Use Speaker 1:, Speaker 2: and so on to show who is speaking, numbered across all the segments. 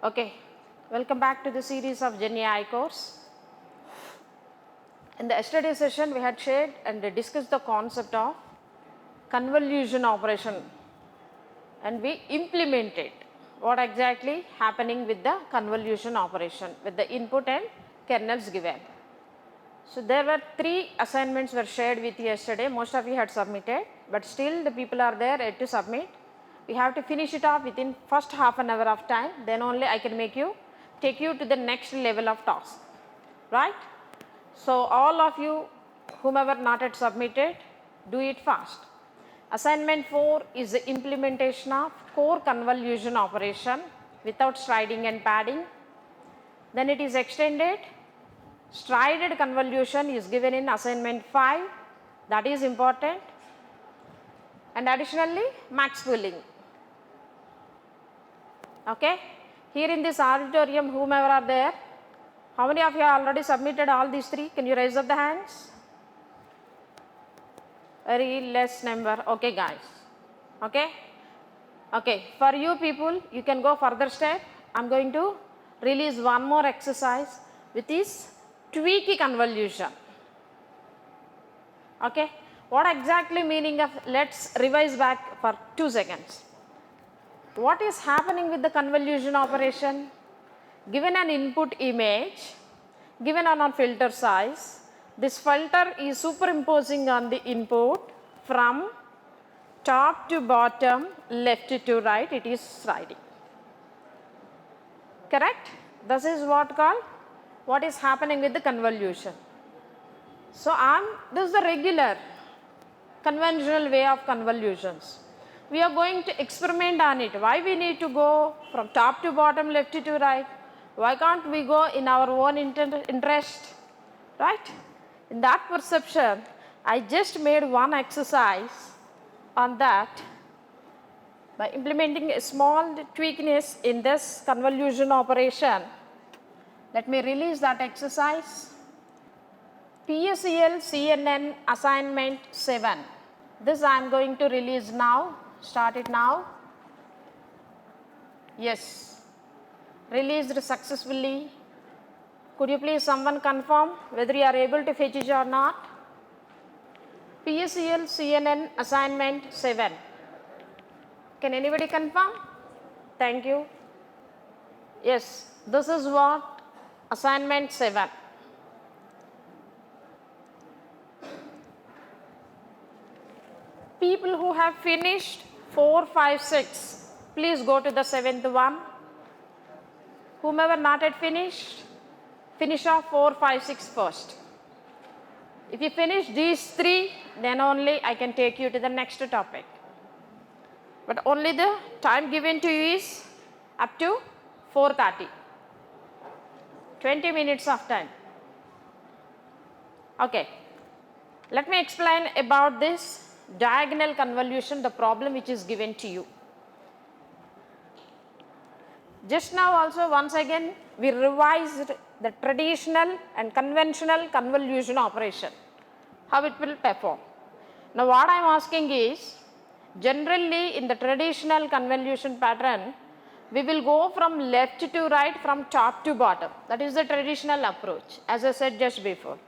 Speaker 1: Okay, welcome back to the series of Gen AI course. In the yesterday session, we had shared and discussed the concept of convolution operation, and we implemented what exactly happening with the convolution operation with the input and kernels given. So there were 3 assignments were shared with you yesterday. Most of you had submitted, but still the people are there yet to submit. We have to finish it off within first half an hour of time, then only I can take you to the next level of task, right? So all of you whomever not yet submitted, do it fast. Assignment 4 is the implementation of core convolution operation without striding and padding. Then it is extended. Strided convolution is given in assignment 5, that is important, and additionally max pooling. Okay, here in this auditorium whomever are there, how many of you have already submitted all these 3? Can you raise up the hands? Very less number. Okay guys, okay, for you people you can go further step. I am going to release one more exercise which is tweaky convolution. Okay, what exactly meaning of, let's revise back for 2 seconds. What is happening with the convolution operation? Given an input image, given on filter size, this filter is superimposing on the input from top to bottom, left to right, it is sliding. Correct? This is what is happening with the convolution. So this is the regular conventional way of convolutions. We are going to experiment on it. Why we need to go from top to bottom, left to right? Why can't we go in our own interest? Right? In that perception, I just made one exercise on that by implementing a small tweakness in this convolution operation. Let me release that exercise. PSEL CNN assignment 7. This I am going to release now. Start it now. Yes, released successfully. Could you please someone confirm whether you are able to fetch it or not? PSEL CNN assignment 7. Can anybody confirm? Thank you. Yes, this is what assignment 7. People who have finished 4, 5, 6, please go to the 7th one. Whomever not yet finished, finish off 4, 5, 6 first. If you finish these 3, then only I can take you to the next topic. But only the time given to you is up to 4:30. 20 minutes of time. Okay. Let me explain about this diagonal convolution, the problem which is given to you. Just now also once again we revised the traditional and conventional convolution operation, how it will perform. Now what I am asking is, generally in the traditional convolution pattern, we will go from left to right, from top to bottom. That is the traditional approach, as I said just before.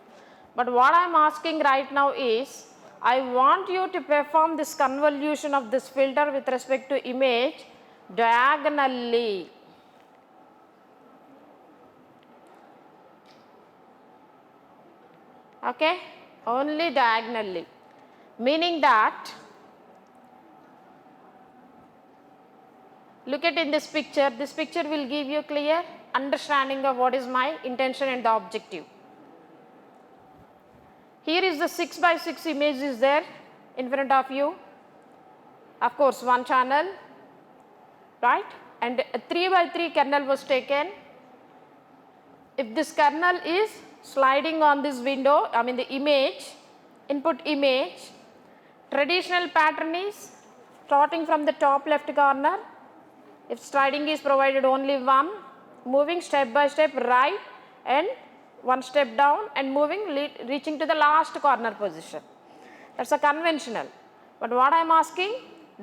Speaker 1: But what I am asking right now is, I want you to perform this convolution of this filter with respect to image diagonally. Okay, only diagonally, meaning that, look at in this picture will give you clear understanding of what is my intention and the objective. Here is the 6 by 6 image is there in front of you, of course one channel, right, and a 3 by 3 kernel was taken. If this kernel is sliding on this window, I mean the image, input image, traditional pattern is starting from the top left corner. If striding is provided only one, moving step by step right and one step down and moving reaching to the last corner position. That is a conventional. But what I am asking,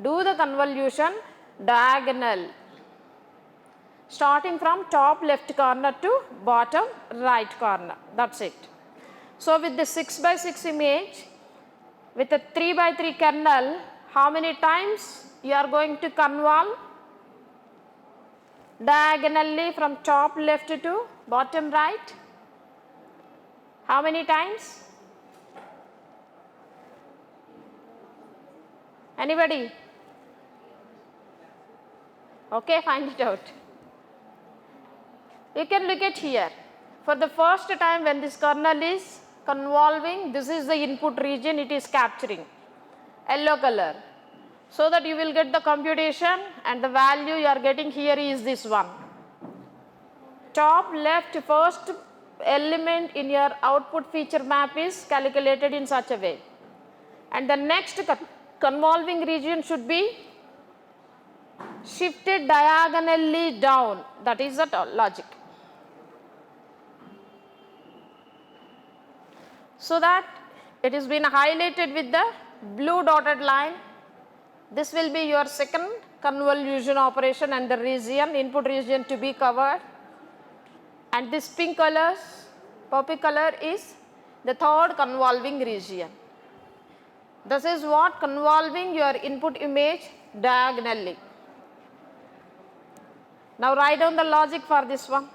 Speaker 1: do the convolution diagonal. starting from top left corner to bottom right corner. That's it. So with the 6 by 6 image, with a 3 by 3 kernel, how many times you are going to convolve? Diagonally from top left to bottom right. How many times? Anybody? Okay, find it out. You can look at here. For the first time when this kernel is convolving, this is the input region it is capturing, yellow color. So that you will get the computation and the value you are getting here is this one. Top left first element in your output feature map is calculated in such a way. And the next convolving region should be shifted diagonally down. That is the logic. So that it has been highlighted with the blue dotted line. This will be your second convolution operation and the region, input region to be covered. And this pink colors, poppy color is the third convolving region. This is what convolving your input image diagonally. Now write down the logic for this one.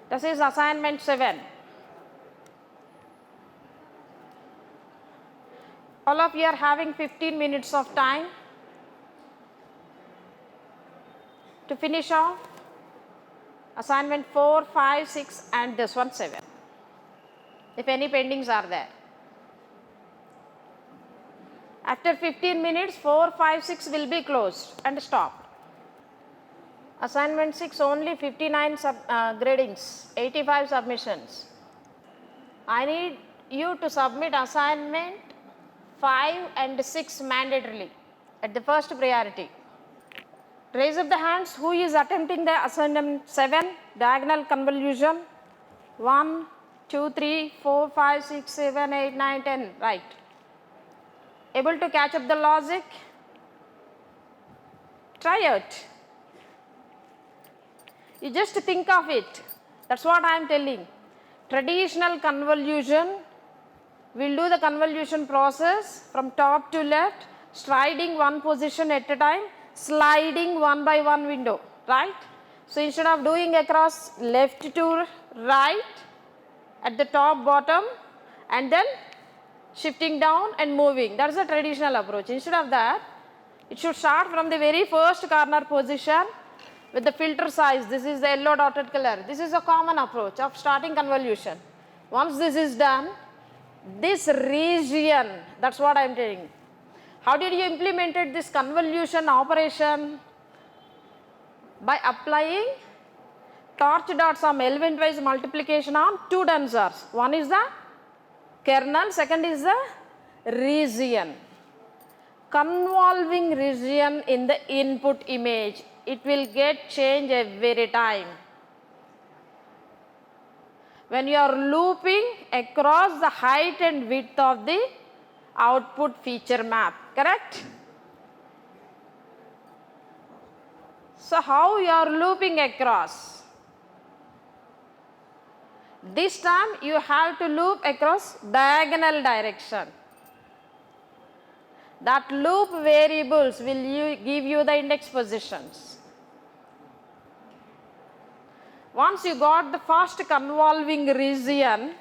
Speaker 1: This is assignment 7. All of you are having 15 minutes of time to finish off assignment 4, 5, 6 and this one 7. If any pendings are there. After 15 minutes, 4, 5, 6 will be closed and stopped. Assignment 6 only 59 gradings, 85 submissions. I need you to submit assignment 5 and 6 mandatorily at the first priority. Raise up the hands who is attempting the assignment 7 diagonal convolution. 1, 2, 3, 4, 5, 6, 7, 8, 9, 10. Right. Able to catch up the logic? Try it. You just think of it. That's what I am telling. Traditional convolution, we'll do the convolution process from top to left, striding one position at a time, sliding one by one window, right? So instead of doing across left to right at the top, bottom, and then shifting down and moving, that's the traditional approach. Instead of that, it should start from the very first corner position with the filter size. This is the yellow dotted color. This is a common approach of starting convolution. Once this is done, this region, that's what I am telling. How did you implement this convolution operation? By applying torch dot sum element wise multiplication on two tensors. One is the kernel, second is the region. Convolving region in the input image, it will get change every time. When you are looping across the height and width of the output feature map, correct? So how you are looping across? This time you have to loop across diagonal direction. That loop variables will give you the index positions. Once you got the first convolving region,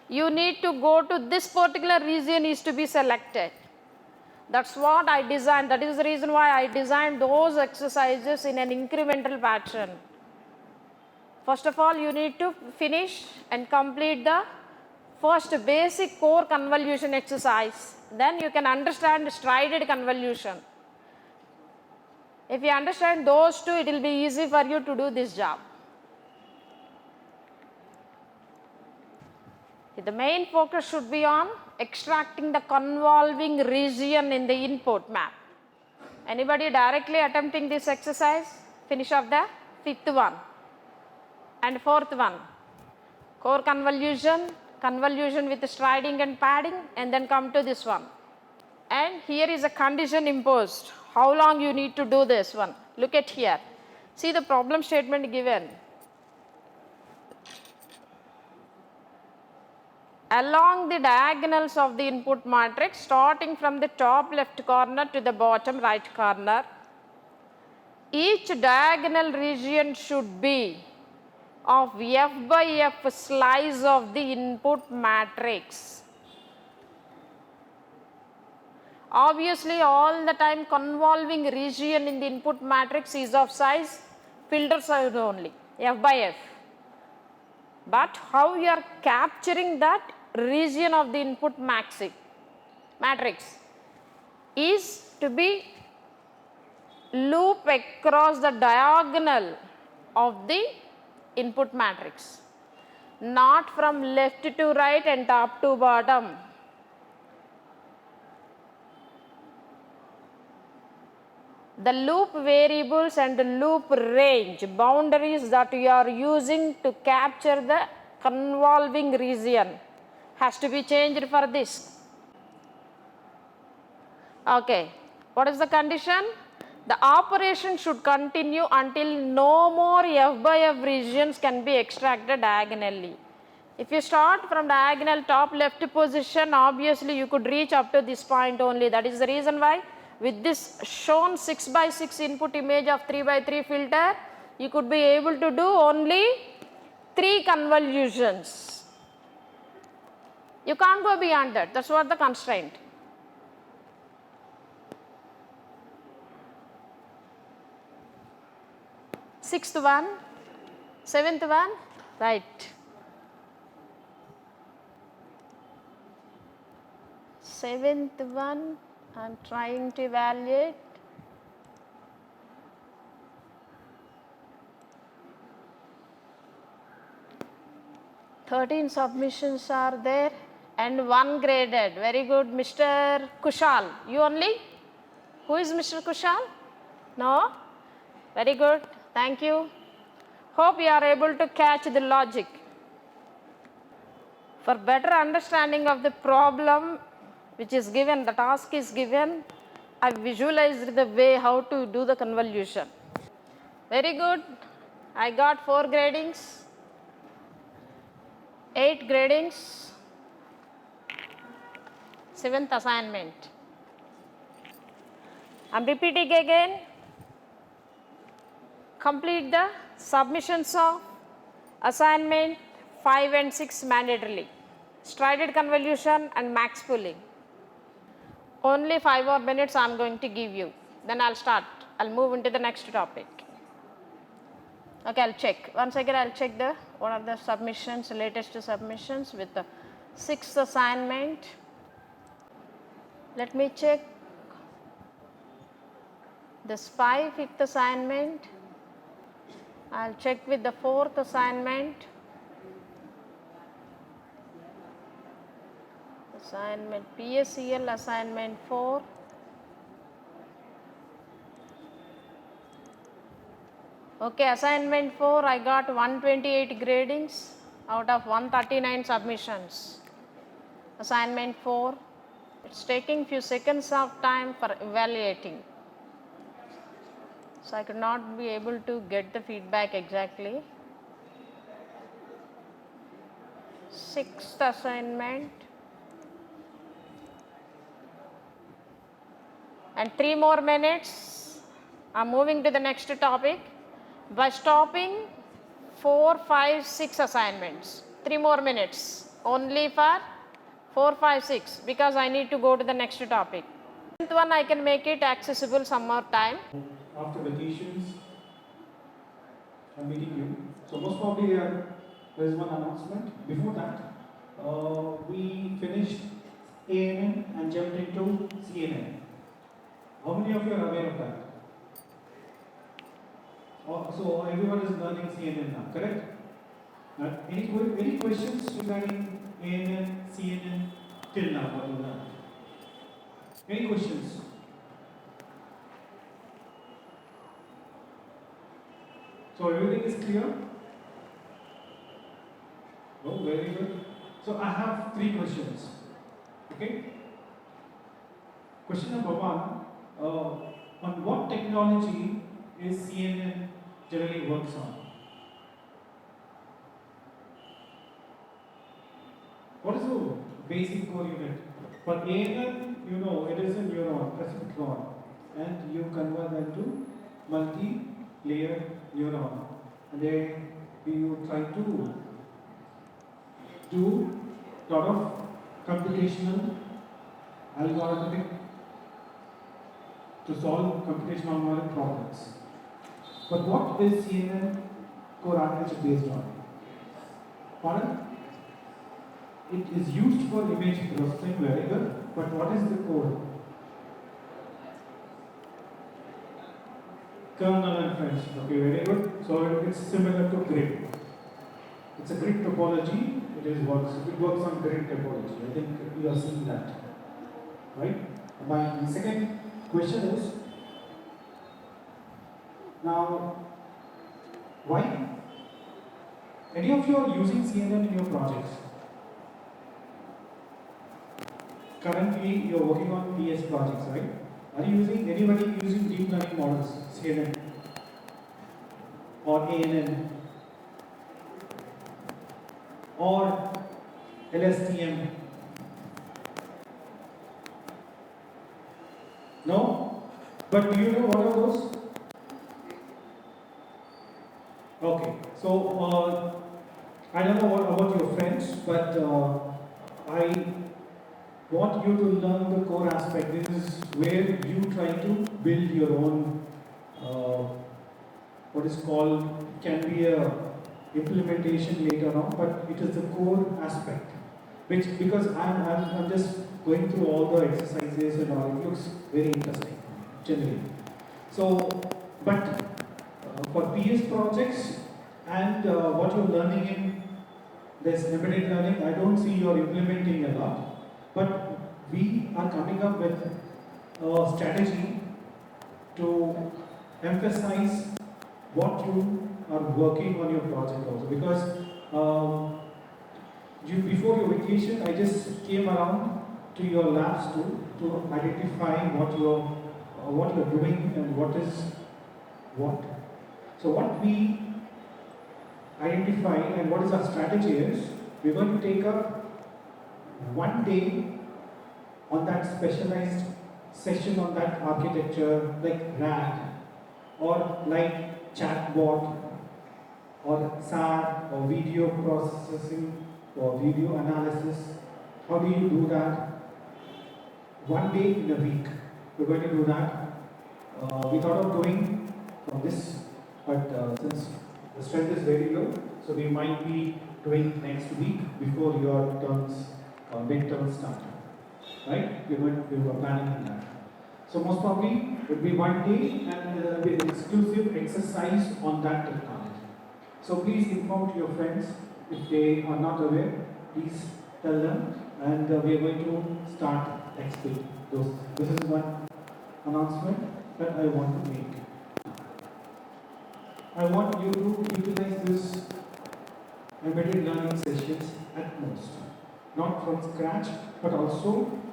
Speaker 1: you need to go to this particular region is to be selected. That's what I designed. That is the reason why I designed those exercises in an incremental pattern. First of all, you need to finish and complete the first basic core convolution exercise. Then you can understand strided convolution. If you understand those two, it will be easy for you to do this job. The main focus should be on extracting the convolving region in the input map. Anybody directly attempting this exercise? Finish off the fifth one and fourth one. core convolution, convolution with striding and padding, and then come to this one. And here is a condition imposed. How long you need to do this one? Look at here. See the problem statement given. Along the diagonals of the input matrix, starting from the top left corner to the bottom right corner, each diagonal region should be of f by f slice of the input matrix. Obviously, all the time convolving region in the input matrix is of size filter size only, f by f. But how you are capturing that region of the input matrix is to be loop across the diagonal of the input matrix, not from left to right and top to bottom. The loop variables and the loop range boundaries that you are using to capture the convolving region has to be changed for this. Okay, what is the condition? The operation should continue until no more f by f regions can be extracted diagonally. If you start from diagonal top left position, obviously you could reach up to this point only. That is the reason why with this shown 6 by 6 input image of 3 by 3 filter, you could be able to do only 3 convolutions. You can't go beyond that. That's what the constraint. Sixth one, seventh one, right. Seventh one, I am trying to evaluate. Thirteen submissions are there and 1 graded. Very good, Mr. Kushal. You only? Who is Mr. Kushal? No? Very good. Thank you. Hope you are able to catch the logic. For better understanding of the problem which is given, the task is given, I visualized the way how to do the convolution. Very good. I got 4 gradings, 8 gradings, 7th assignment. I am repeating again. Complete the submissions of assignment 5 and 6 mandatorily. Strided convolution and max pooling. Only 5 more minutes I am going to give you. Then I will start. I will move into the next topic. Okay, I will check. Once again I will check what are the submissions, latest submissions with the 6th assignment. Let me check the SPY 5th assignment. I will check with the 4th assignment. Assignment PSEL assignment 4. Okay, assignment 4 I got 128 gradings out of 139 submissions. Assignment 4, it's taking few seconds of time for evaluating. So I could not be able to get the feedback exactly. 6th assignment. And 3 more minutes. I am moving to the next topic by stopping 4, 5, 6 assignments. 3 more minutes only for 4, 5, 6 because I need to go to the next topic. 7th one I can make it accessible some more time.
Speaker 2: After vacations, I'm meeting you. So most probably there is one announcement. Before that, we finished ANN and jumped into CNN. How many of you are aware of that? So everyone is learning CNN now, correct? Any questions regarding ANN, CNN till now? What you learned? Any questions? So everything is clear? No? very good. So I have 3 questions. Okay? Question number 1, on what technology is CNN generally works on? What is the basic core unit? For ANN, you know, it is a neuron, specific neuron, and you convert that to multi-layer neuron. And then you try to do lot of computational algorithmic to solve computational algorithmic problems. But what is CNN core architecture based on? Pardon? It is used for image processing, very good. But what is the code? Kernel and French. Okay, very good. So it's similar to grid. It's a grid topology. It works on grid topology. I think you are seeing that, right? My second question is, now, why? Any of you are using CNN in your projects? Currently, you are working on PS projects, right? Are you anybody using deep learning models, CNN or ANN or LSTM? No? But do you know what are those? Okay, so I don't know what about your friends, but I want you to learn the core aspect. This is where you try to build your own, what is called, can be a implementation later on, but it is the core aspect. Which, because I'm just going through all the exercises and all, it looks very interesting, generally. So, but for PS projects and what you're learning in this embedded learning, I don't see you're implementing a lot. But we are coming up with a strategy to emphasize what you are working on your project also. Because before your vacation, I just came around to your labs to identify what you're doing and what is what. So what we identify and what is our strategy is, we're going to take up one day on that specialized session on that architecture, like RAG, or like chatbot, or SAR, or video processing, or video analysis. How do you do that? One day in a week, we're going to do that. We thought of doing from this, but since the strength is very low, so we might be doing next week before your terms. Midterm start, right? We were planning that. So most probably it will be one day and there will be an exclusive exercise on that technology. So please inform to your friends if they are not aware. Please tell them, and we are going to start next week. This is one announcement that I want to make. I want you to utilize this embedded learning sessions at most. Not from scratch, but also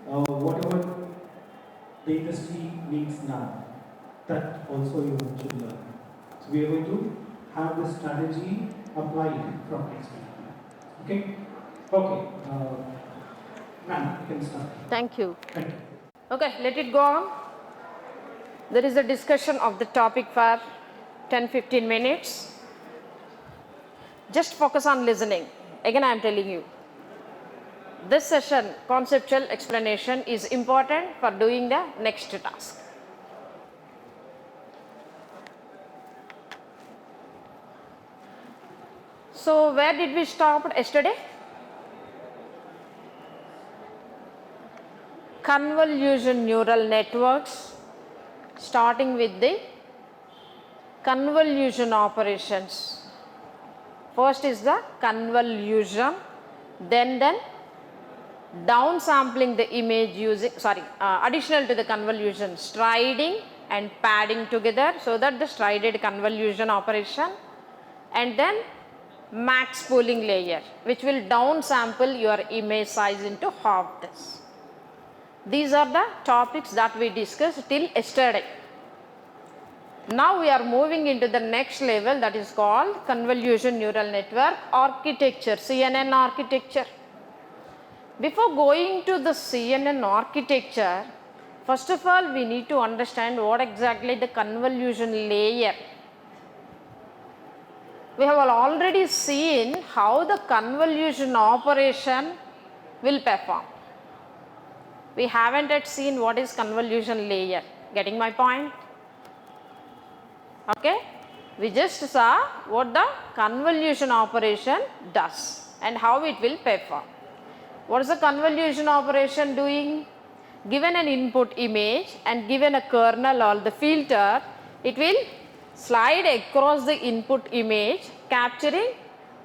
Speaker 2: whatever the industry needs now. That also you should learn. So we are going to have this strategy applied from next week. Okay? Okay. Ma'am, you can start.
Speaker 1: Thank you.
Speaker 2: Thank you.
Speaker 1: Okay, let it go on. There is a discussion of the topic for 10-15 minutes. Just focus on listening. Again, I am telling you. This session, conceptual explanation, is important for doing the next task. So, where did we stop yesterday? Convolution neural networks, starting with the convolution operations. First is the convolution, then downsampling the image using, additional to the convolution, striding and padding together, so that the strided convolution operation, and then max pooling layer, which will downsample your image size into half this. These are the topics that we discussed till yesterday. Now we are moving into the next level, that is called convolution neural network architecture, CNN architecture. Before going to the CNN architecture, first of all we need to understand what exactly the convolution layer. We have already seen how the convolution operation will perform. We haven't yet seen what is convolution layer. Getting my point? Okay, we just saw what the convolution operation does and how it will perform. What is the convolution operation doing? Given an input image and given a kernel or the filter, it will slide across the input image, capturing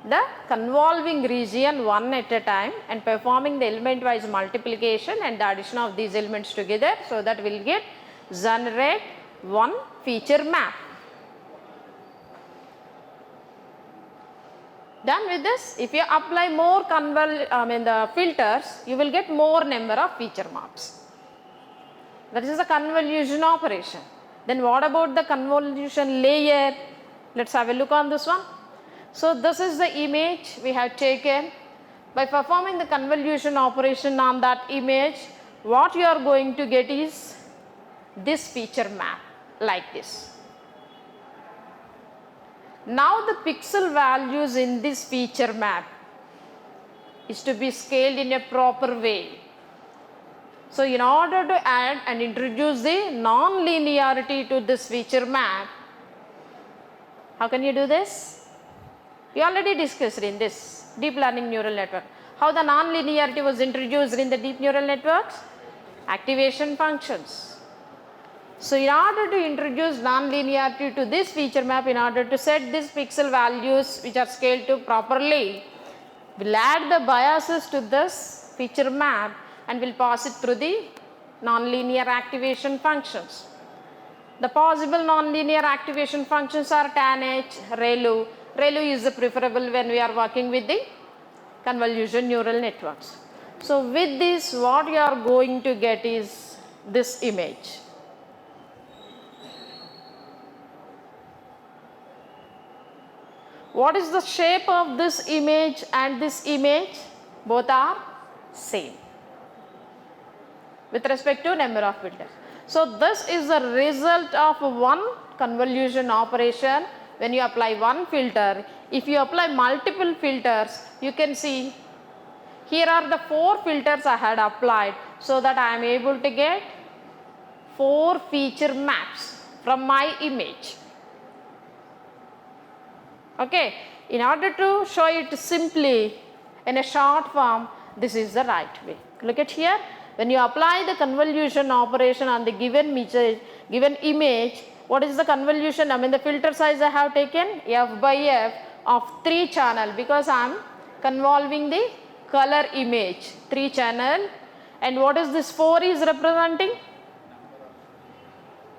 Speaker 1: the convolving region one at a time and performing the element wise multiplication and the addition of these elements together, so that we will get generate one feature map. Done with this? If you apply more the filters, you will get more number of feature maps. That is the convolution operation. Then what about the convolution layer? Let's have a look on this one. So this is the image we have taken. By performing the convolution operation on that image, what you are going to get is this feature map like this. Now the pixel values in this feature map is to be scaled in a proper way. So in order to add and introduce the non-linearity to this feature map, how can you do this? We already discussed in this deep learning neural network. How the non-linearity was introduced in the deep neural networks? Activation functions. So in order to introduce non-linearity to this feature map, in order to set these pixel values which are scaled to properly, we'll add the biases to this feature map and we'll pass it through the nonlinear activation functions. The possible nonlinear activation functions are tanh, ReLU. ReLU is preferable when we are working with the convolution neural networks. So with this, what you are going to get is this image. What is the shape of this image and this image? Both are same with respect to number of filters. So this is the result of one convolution operation. When you apply one filter, if you apply multiple filters, you can see here are the 4 filters I had applied, so that I am able to get 4 feature maps from my image. Okay, in order to show it simply in a short form, this is the right way. Look at here, when you apply the convolution operation on the given image, what is the convolution? The filter size I have taken f by f of 3 channel, because I am convolving the color image, 3 channel. And what is this 4 is representing?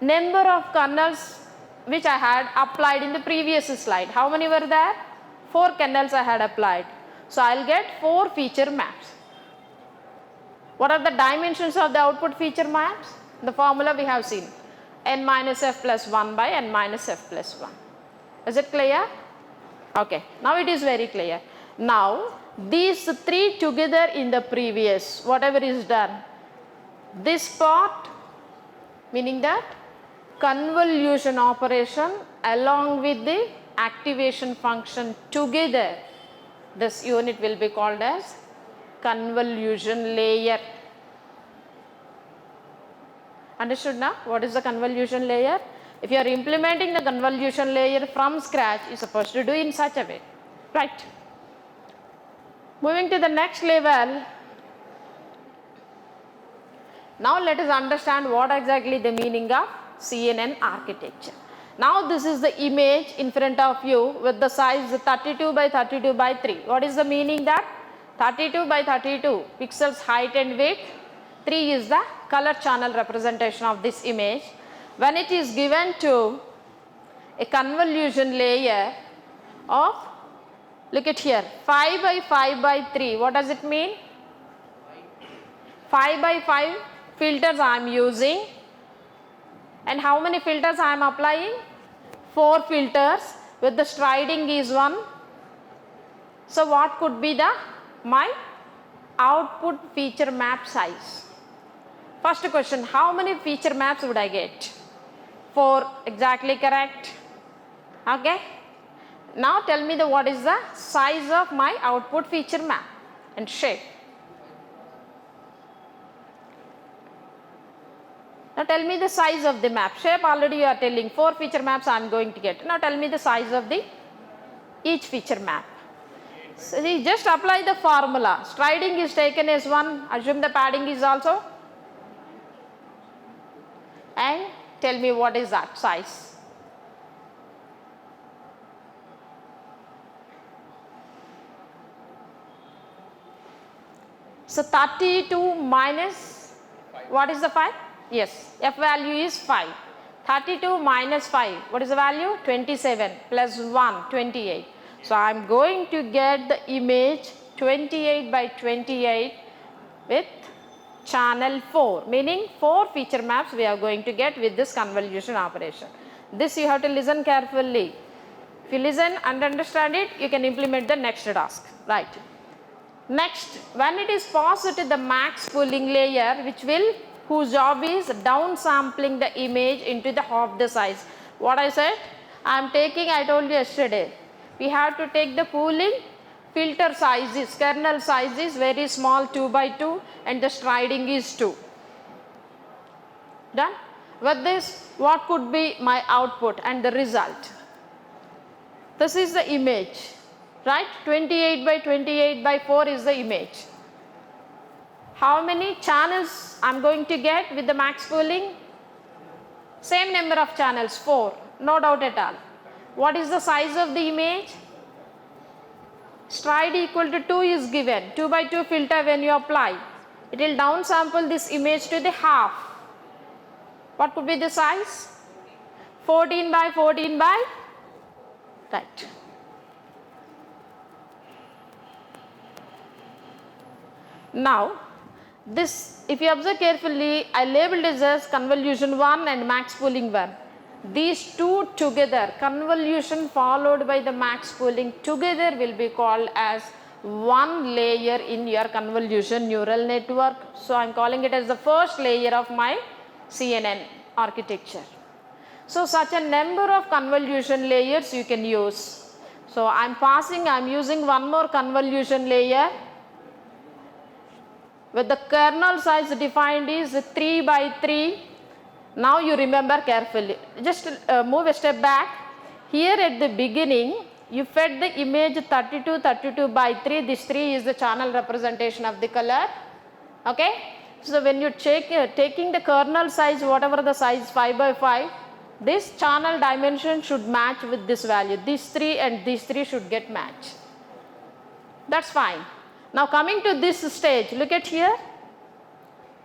Speaker 1: Number of kernels which I had applied in the previous slide. How many were there? 4 kernels I had applied. So I will get 4 feature maps. What are the dimensions of the output feature maps? The formula we have seen, n minus f plus 1 by n minus f plus 1. Is it clear? Okay, now it is very clear. Now these 3 together in the previous, whatever is done, this part, meaning that convolution operation along with the activation function together, this unit will be called as convolution layer. Understood now? What is the convolution layer? If you are implementing the convolution layer from scratch, you are supposed to do in such a way, right? Moving to the next level. Now let us understand what exactly the meaning of CNN architecture. Now this is the image in front of you with the size 32 by 32 by 3. What is the meaning that? 32 by 32 pixels height and width. 3 is the color channel representation of this image. When it is given to a convolution layer of Look at here, 5 by 5 by 3. What does it mean? 5 by 5 filters I am using. And how many filters I am applying? 4 filters with the striding is 1. So what could be the my output feature map size? First question, how many feature maps would I get? 4, exactly correct. Okay. Now tell me what is the size of my output feature map and shape. Now tell me the size of the map. Shape already you are telling 4 feature maps I am going to get. Now tell me the size of the each feature map. So we just apply the formula. Striding is taken as 1. Assume the padding is also. And tell me what is that size. So 32 minus, what is the 5? Yes, F value is 5. 32 minus 5, what is the value? 27 plus 1, 28. So I am going to get the image 28 by 28 with channel 4, meaning 4 feature maps we are going to get with this convolution operation. This you have to listen carefully. If you listen and understand it, you can implement the next task, right? Next, when it is passed to the max pooling layer, whose job is downsampling the image into the half the size. What I said? I told you yesterday, we have to take the pooling filter sizes, kernel size is very small 2 by 2 and the striding is 2. Done? With this, what could be my output and the result? This is the image. Right? 28 by 28 by 4 is the image. How many channels I am going to get with the max pooling? Same number of channels, 4. No doubt at all. What is the size of the image? Stride equal to 2 is given. 2 by 2 filter when you apply. It will downsample this image to the half. What could be the size? 14 by 14 by? Right. Now, this, if you observe carefully, I labeled it as convolution 1 and max pooling 1. These two together, convolution followed by the max pooling together will be called as one layer in your convolution neural network. So, I am calling it as the first layer of my CNN architecture. So, such a number of convolution layers you can use. So, I am using one more convolution layer with the kernel size defined is 3 by 3. Now you remember carefully. Just move a step back. Here at the beginning, you fed the image 32 by 3. This 3 is the channel representation of the color. Okay. So when you taking the kernel size, whatever the size 5 by 5, this channel dimension should match with this value. These 3 and these 3 should get matched. That's fine. Now coming to this stage, look at here,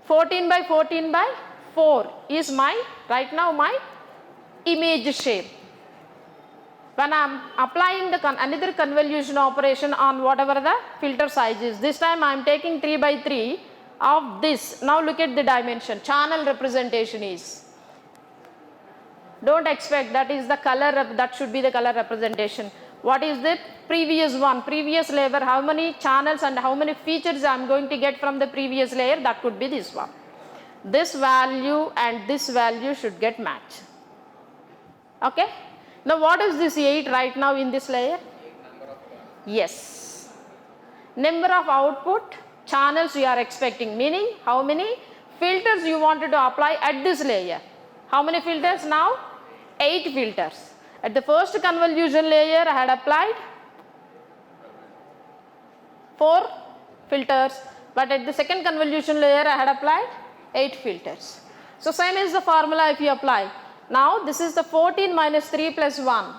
Speaker 1: 14 by 14 by 4 is right now my image shape. When I am applying another convolution operation on whatever the filter size is, this time I am taking 3 by 3 of this. Now look at the dimension, channel representation is. Don't expect that is the color, that should be the color representation. What is the previous one, previous layer, how many channels and how many features I am going to get from the previous layer, that could be this one. This value and this value should get matched. Okay. Now what is this 8 right now in this layer? Yes. Number of output channels you are expecting, meaning how many filters you wanted to apply at this layer. How many filters now? 8 filters. At the first convolution layer I had applied 4 filters, but at the second convolution layer I had applied 8 filters. So same is the formula if you apply. Now this is the 14 minus 3 plus 1,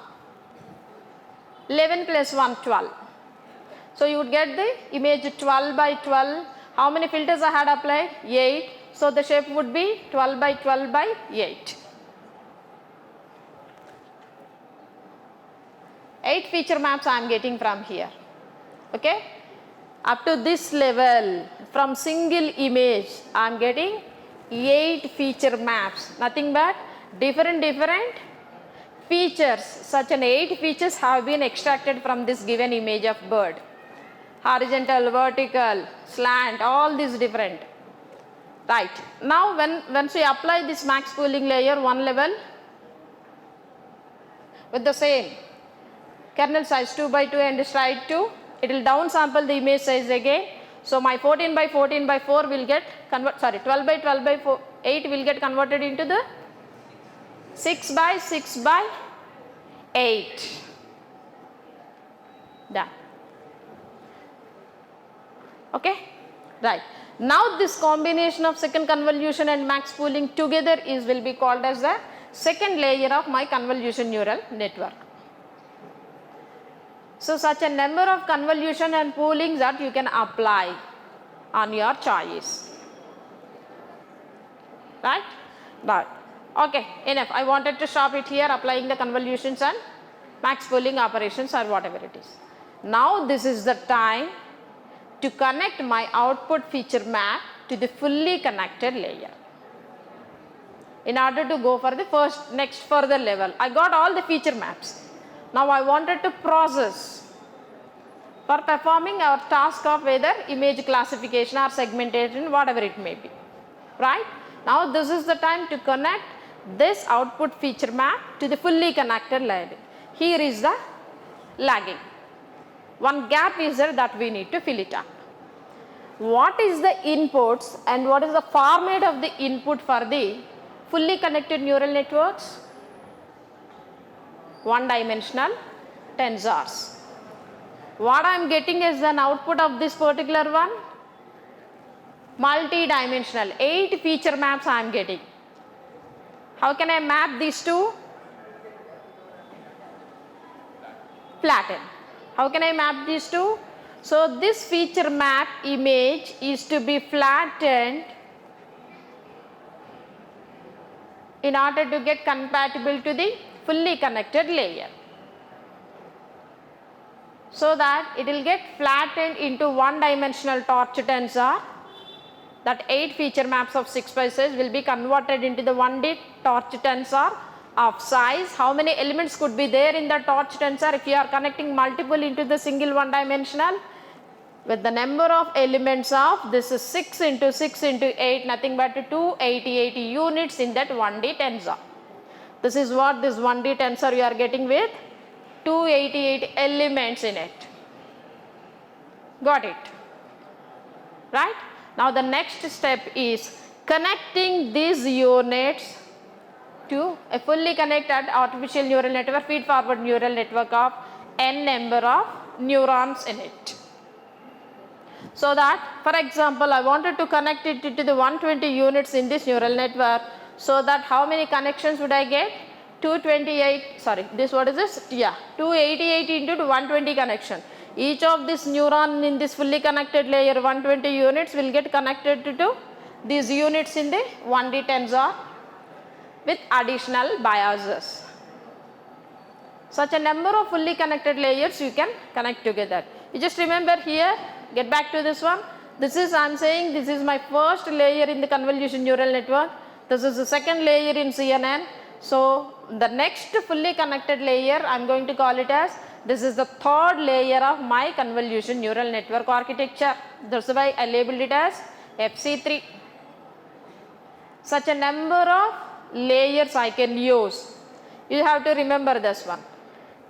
Speaker 1: 11 plus 1, 12. So you would get the image 12 by 12. How many filters I had applied? 8. So the shape would be 12 by 12 by 8. 8 feature maps I am getting from here. Okay, up to this level, from single image I am getting 8 feature maps, nothing but different features. Such an 8 features have been extracted from this given image of bird. Horizontal, vertical, slant, all these different. Right. Now once we apply this max pooling layer one level with the same kernel size 2 by 2 and stride 2, it will downsample the image size again. So my 14 by 14 by 4 will get 12 by 12 by 4, 8 will get converted into the 6 by 6 by 8. Done. Okay, right. Now this combination of second convolution and max pooling together will be called as the second layer of my convolution neural network. So such a number of convolution and pooling that you can apply on your choice. Right? But okay, enough. I wanted to stop it here, applying the convolutions and max pooling operations or whatever it is. Now this is the time to connect my output feature map to the fully connected layer. In order to go for the next further level, I got all the feature maps. Now I wanted to process for performing our task of whether image classification or segmentation, whatever it may be. Right? Now this is the time to connect this output feature map to the fully connected layer. Here is the lagging. One gap is there that we need to fill it up. What is the inputs and what is the format of the input for the fully connected neural networks? One dimensional tensors. What I am getting as an output of this particular one? Multi-dimensional, 8 feature maps I am getting. How can I map these two? Flatten. How can I map these two? So this feature map image is to be flattened in order to get compatible to the fully connected layer, so that it will get flattened into one dimensional torch tensor. That 8 feature maps of 6 by 6 will be converted into the 1D torch tensor of size. How many elements could be there in the torch tensor if you are connecting multiple into the single one dimensional? With the number of elements of this is 6 into 6 into 8, nothing but 288 units in that 1D tensor. This is what this 1D tensor you are getting with 288 elements in it. Got it? Right? Now the next step is connecting these units to a fully connected artificial neural network, feed forward neural network of n number of neurons in it. So that, for example, I wanted to connect it to the 120 units in this neural network, so that how many connections would I get? 288 into 120 connection. Each of this neuron in this fully connected layer 120 units will get connected to these units in the 1D tensor with additional biases. Such a number of fully connected layers you can connect together. You just remember here, get back to this one. This is, I am saying, this is my first layer in the convolution neural network. This is the second layer in CNN. So the next fully connected layer I am going to call it as, this is the third layer of my convolution neural network architecture. That's why I labeled it as FC3. Such a number of layers I can use. You have to remember this one.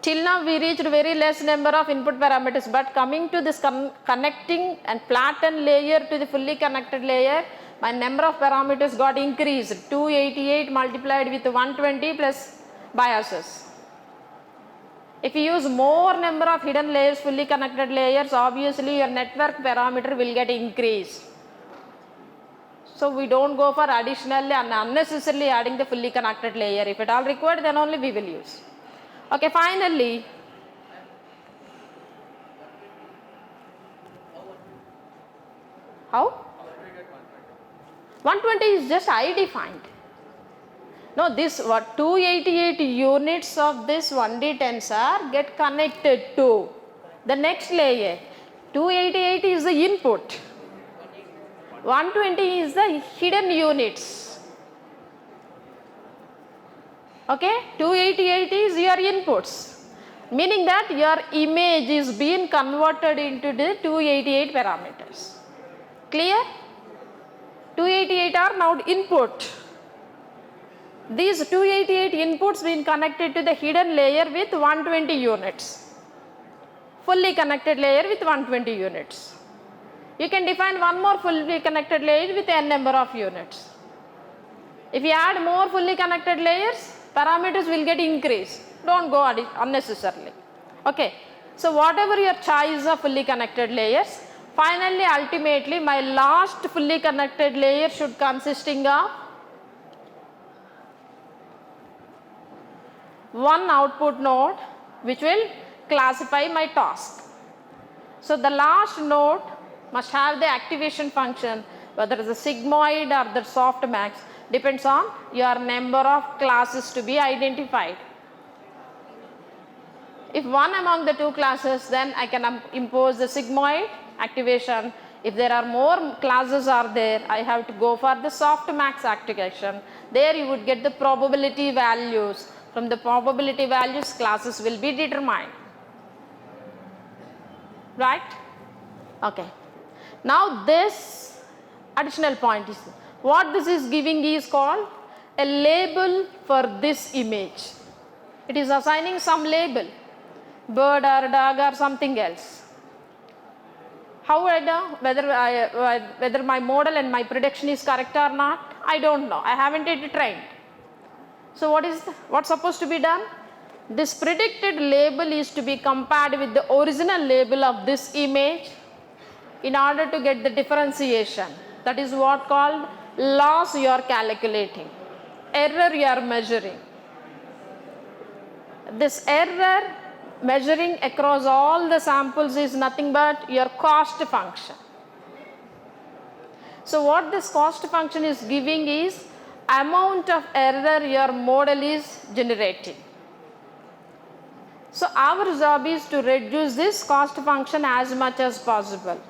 Speaker 1: Till now we reached very less number of input parameters, but coming to this connecting and flattened layer to the fully connected layer, my number of parameters got increased. 288 multiplied with 120 plus biases. If you use more number of hidden layers, fully connected layers, obviously your network parameter will get increased. So we don't go for additionally and unnecessarily adding the fully connected layer. If at all required, then only we will use. Okay, finally, how? 120 is just I defined. No, this what 288 units of this 1D tensor get connected to the next layer. 288 is the input. 120 is the hidden units. Okay, 288 is your inputs, meaning that your image is being converted into the 288 parameters. Clear? 288 are now input. These 288 inputs being connected to the hidden layer with 120 units. Fully connected layer with 120 units. You can define one more fully connected layer with n number of units. If you add more fully connected layers, parameters will get increased. Don't go unnecessarily. Okay. So whatever your choice of fully connected layers, finally ultimately my last fully connected layer should consisting of one output node which will classify my task. So the last node must have the activation function, whether it is a sigmoid or the softmax, depends on your number of classes to be identified. If one among the two classes, then I can impose the sigmoid activation. If there are more classes are there, I have to go for the softmax activation. There you would get the probability values. From the probability values, classes will be determined. Right? Okay. Now this additional point is, what this is giving is called a label for this image. It is assigning some label, bird or dog or something else. How I know whether my model and my prediction is correct or not? I don't know. I haven't yet trained. So what's supposed to be done? This predicted label is to be compared with the original label of this image in order to get the differentiation. That is what called loss you are calculating, error you are measuring. This error measuring across all the samples is nothing but your cost function. So what this cost function is giving is amount of error your model is generating. So our job is to reduce this cost function as much as possible.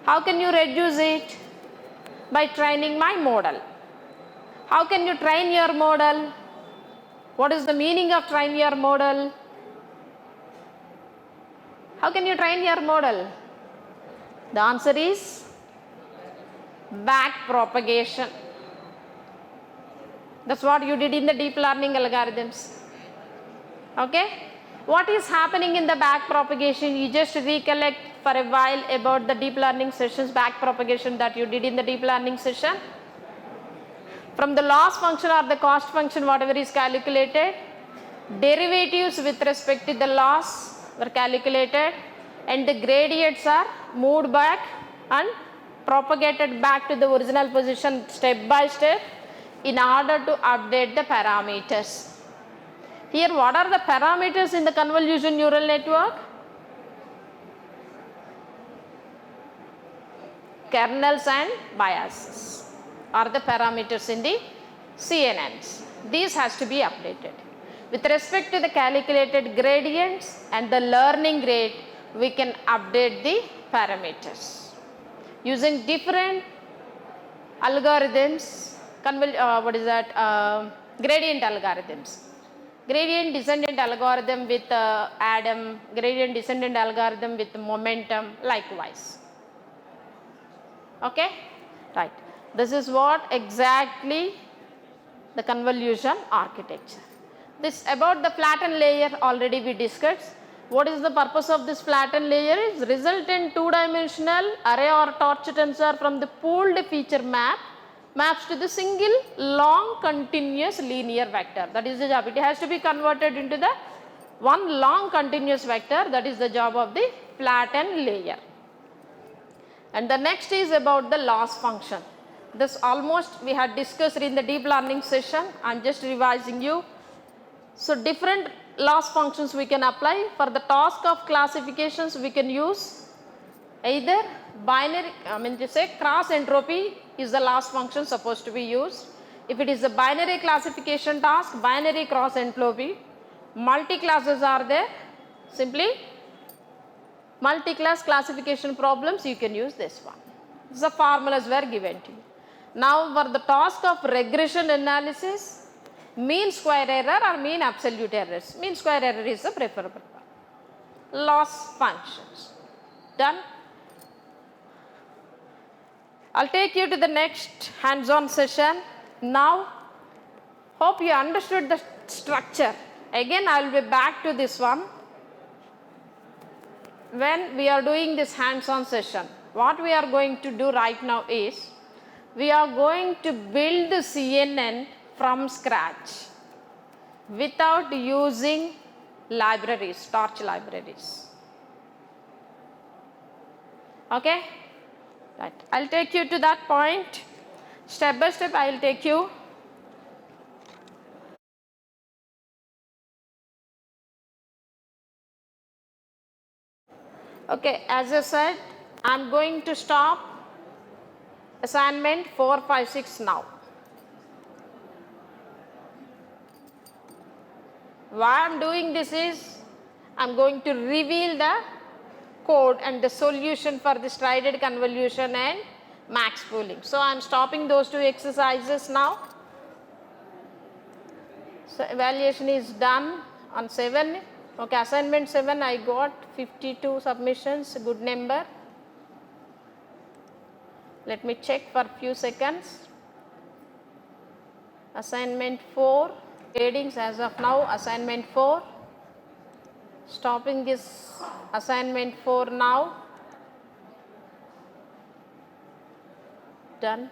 Speaker 1: How can you reduce it? By training my model. How can you train your model? What is the meaning of train your model? How can you train your model? The answer is back propagation. That's what you did in the deep learning algorithms. Okay? What is happening in the back propagation? You just recollect for a while about the deep learning sessions, back propagation that you did in the deep learning session. From the loss function or the cost function, whatever is calculated, derivatives with respect to the loss were calculated and the gradients are moved back and propagated back to the original position step by step in order to update the parameters. Here, what are the parameters in the convolution neural network? Kernels and biases are the parameters in the CNNs. These has to be updated. With respect to the calculated gradients and the learning rate, we can update the parameters using different algorithms, gradient algorithms. Gradient descendant algorithm with Adam, gradient descendant algorithm with momentum, likewise. Okay? Right. This is what exactly the convolution architecture. This about the flattened layer already we discussed. What is the purpose of this flattened layer? Is resultant two-dimensional array or torch tensor from the pooled feature maps to the single long continuous linear vector. That is the job. It has to be converted into the one long continuous vector. That is the job of the flattened layer. And the next is about the loss function. This almost we had discussed in the deep learning session. I am just revising you. So different loss functions we can apply. For the task of classifications, we can use either binary, cross entropy is the loss function supposed to be used. If it is a binary classification task, binary cross entropy. Multi-classes are there, simply multi-class classification problems, you can use this one. The formulas were given to you. Now for the task of regression analysis, mean square error or mean absolute errors. Mean square error is the preferable one. Loss functions. Done. I'll take you to the next hands-on session. Now, hope you understood the structure. Again, I will be back to this one when we are doing this hands-on session. What we are going to do right now is, we are going to build the CNN from scratch without using libraries, torch libraries. Okay? Right. I'll take you to that point. Step by step, I will take you. Okay, as I said, I am going to stop assignment 4, 5, 6 now. Why I am doing this is, I am going to reveal the code and the solution for the strided convolution and max pooling. So, I am stopping those two exercises now. So, evaluation is done on 7. Okay, assignment 7 I got 52 submissions, good number. Let me check for few seconds. Assignment 4, gradings as of now, assignment 4. Stopping this assignment 4 now. Done.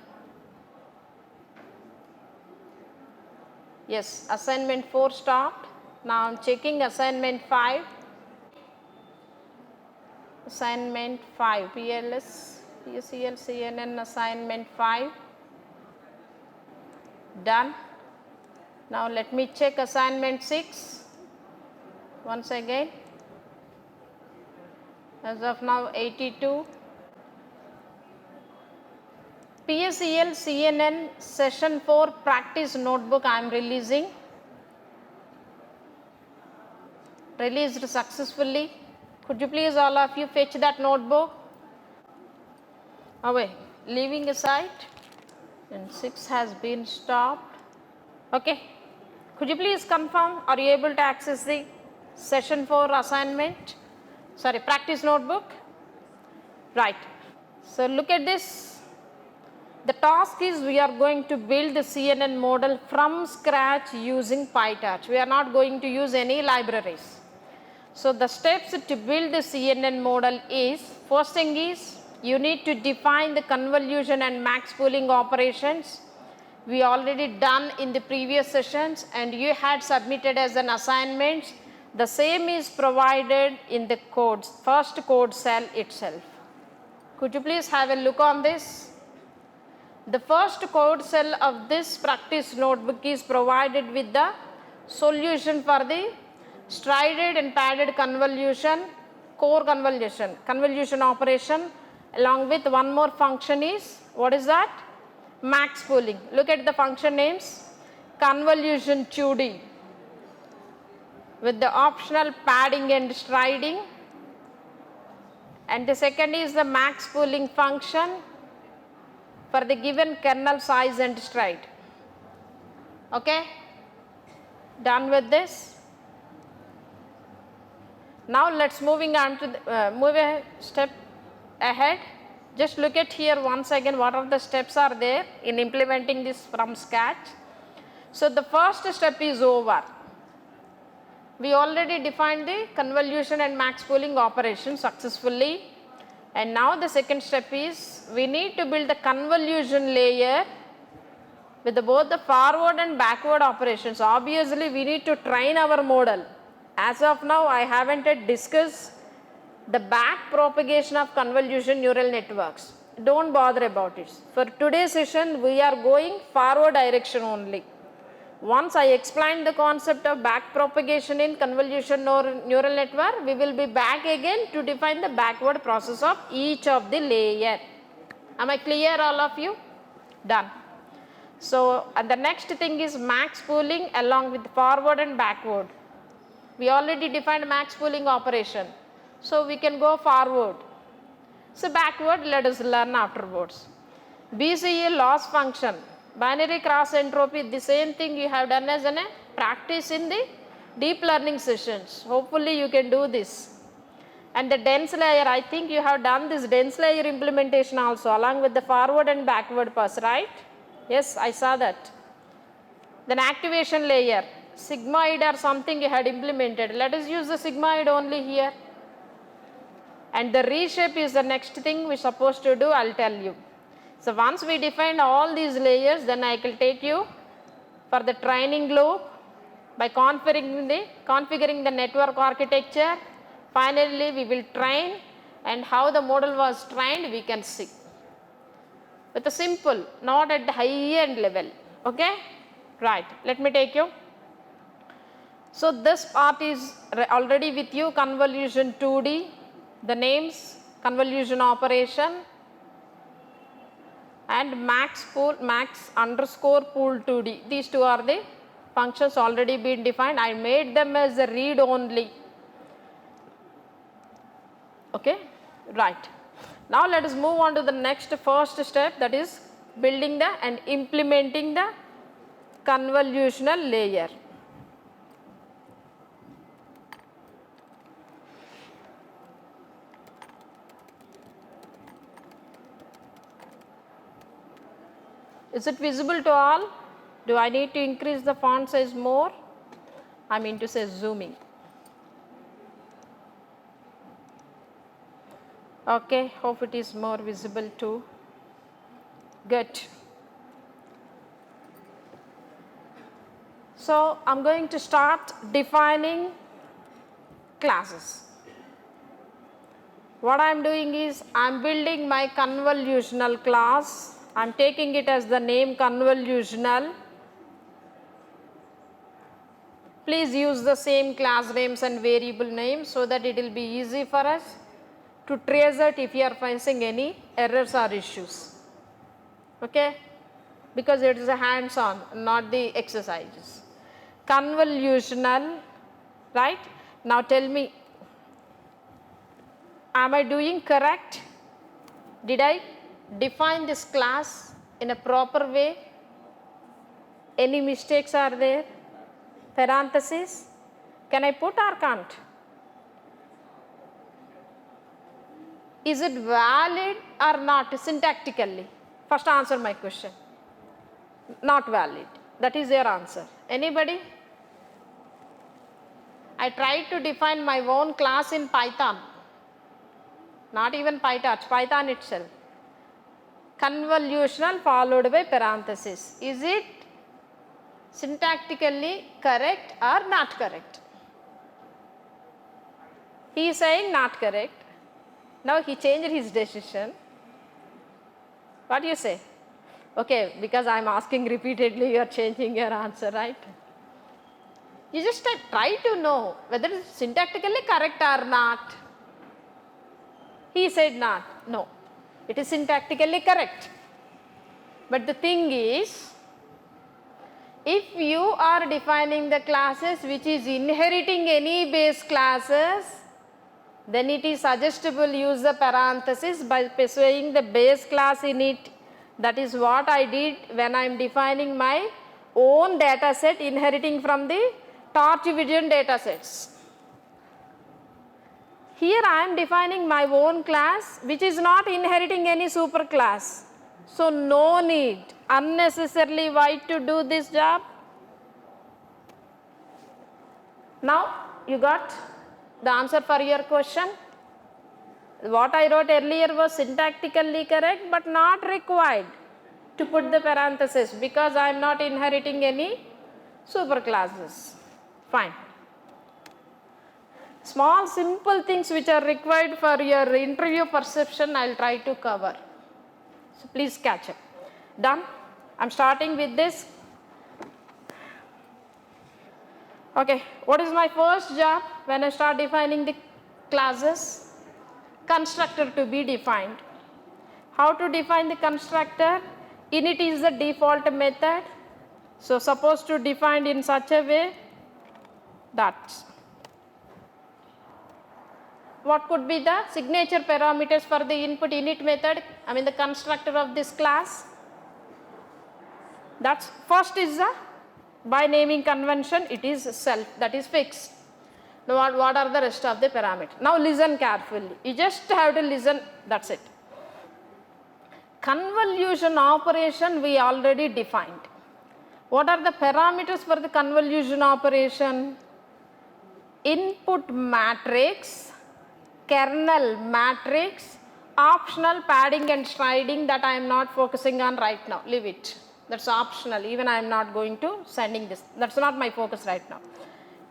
Speaker 1: Yes, assignment 4 stopped. Now I am checking assignment 5. Assignment 5, PLS, PCL, CNN, assignment 5. Done. Now let me check assignment 6 once again. As of now, 82. PSEL CNN session 4 practice notebook I am releasing. Released successfully. Could you please all of you fetch that notebook? Away. Leaving aside. And 6 has been stopped. Okay. Could you please confirm, are you able to access the session 4 assignment? Sorry, practice notebook? Right. So look at this. The task is, we are going to build the CNN model from scratch using PyTorch. We are not going to use any libraries. So the steps to build the CNN model is, first thing is, you need to define the convolution and max pooling operations. We already done in the previous sessions and you had submitted as an assignment. The same is provided in the codes, first code cell itself. Could you please have a look on this? The first code cell of this practice notebook is provided with the solution for the strided and padded convolution, core convolution operation, along with one more function is, what is that? Max pooling. Look at the function names, convolution 2D with the optional padding and striding, and the second is the max pooling function for the given kernel size and stride. Okay, done with this. Now let's moving on to the, move a step ahead. Just look at here once again what are the steps are there in implementing this from scratch. So the first step is over. We already defined the convolution and max pooling operation successfully, and now the second step is, we need to build the convolution layer with both the forward and backward operations. Obviously we need to train our model. As of now I haven't yet discussed the back propagation of convolution neural networks. Don't bother about it. For today's session we are going forward direction only. Once I explain the concept of back propagation in convolution neural network, we will be back again to define the backward process of each of the layer. Am I clear all of you? Done. So, and the next thing is max pooling along with forward and backward. We already defined max pooling operation. So, we can go forward. So, backward let us learn afterwards. BCE loss function, binary cross entropy, the same thing you have done as a practice in the deep learning sessions. Hopefully, you can do this. And the dense layer, I think you have done this dense layer implementation also along with the forward and backward pass, right? Yes, I saw that. Then activation layer, sigmoid or something you had implemented. Let us use the sigmoid only here. And the reshape is the next thing we are supposed to do, I will tell you. So, once we define all these layers, then I will take you for the training loop by configuring the network architecture. Finally, we will train, and how the model was trained we can see. With a simple, not at the high end level. Okay? Right. Let me take you. So, this part is already with you, convolution 2D, the names, convolution operation, and max underscore pool 2D. These two are the functions already been defined. I made them as a read only. Okay, right. Now let us move on to the next first step, that is building the and implementing the convolutional layer. Is it visible to all? Do I need to increase the font size more? I mean to say zooming. Okay, hope it is more visible too. Good. So, I am going to start defining classes. What I am doing is I am building my convolutional class. I am taking it as the name convolutional. Please use the same class names and variable names so that it will be easy for us to trace it if you are facing any errors or issues. Okay? Because it is a hands on, not the exercises. Convolutional, right? Now tell me, am I doing correct? Did I define this class in a proper way? Any mistakes are there? Parentheses? Can I put or can't? Is it valid or not syntactically? First answer my question. Not valid. That is your answer. Anybody? I tried to define my own class in Python. Not even PyTorch, Python itself. Convolutional followed by parenthesis. Is it syntactically correct or not correct? He is saying not correct. Now he changed his decision. What do you say? Okay, because I am asking repeatedly, you are changing your answer, right? You just try to know whether it is syntactically correct or not. He said not. No, it is syntactically correct. But the thing is, if you are defining the classes which is inheriting any base classes, then it is suggestible use the parenthesis by specifying the base class in it. That is what I did when I am defining my own data set inheriting from the torch vision data sets. Here I am defining my own class which is not inheriting any superclass. So, no need unnecessarily why to do this job. Now, you got the answer for your question. What I wrote earlier was syntactically correct but not required to put the parenthesis because I am not inheriting any superclasses. Fine. Small simple things which are required for your interview perception I will try to cover. So, please catch up. Done? I am starting with this. Okay, what is my first job when I start defining the classes? Constructor to be defined. How to define the constructor? Init is the default method. So suppose to define in such a way that what could be the signature parameters for the input init method, I mean the constructor of this class. That's first is the by naming convention, it is self, that is fixed. Now what are the rest of the parameters? Now listen carefully, you just have to listen, that's it. Convolution operation we already defined. What are the parameters for the convolution operation? Input matrix, kernel matrix, optional padding and striding, that I am not focusing on right now, leave it. That's optional, even I am not going to sending this, that's not my focus right now.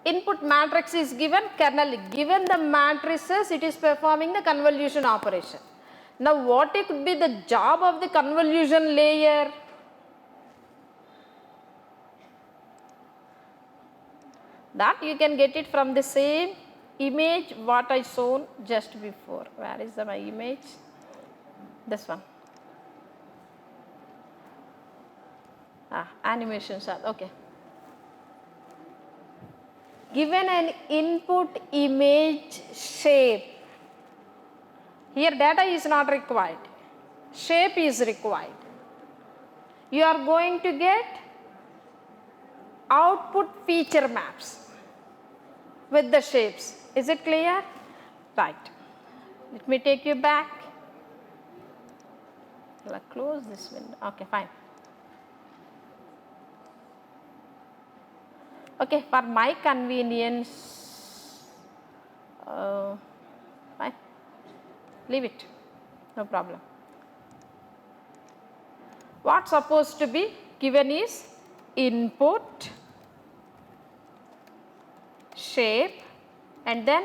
Speaker 1: Input matrix is given, kernel given the matrices, it is performing the convolution operation. Now what could be the job of the convolution layer? That you can get it from the same image what I shown just before. Where is my image? This one. Animations are okay. Given an input image shape, here data is not required, shape is required. You are going to get output feature maps with the shapes. Is it clear? Right. Let me take you back. I'll close this window. Okay, fine. Okay, for my convenience, fine. Leave it. No problem. What's supposed to be given is input, shape, and then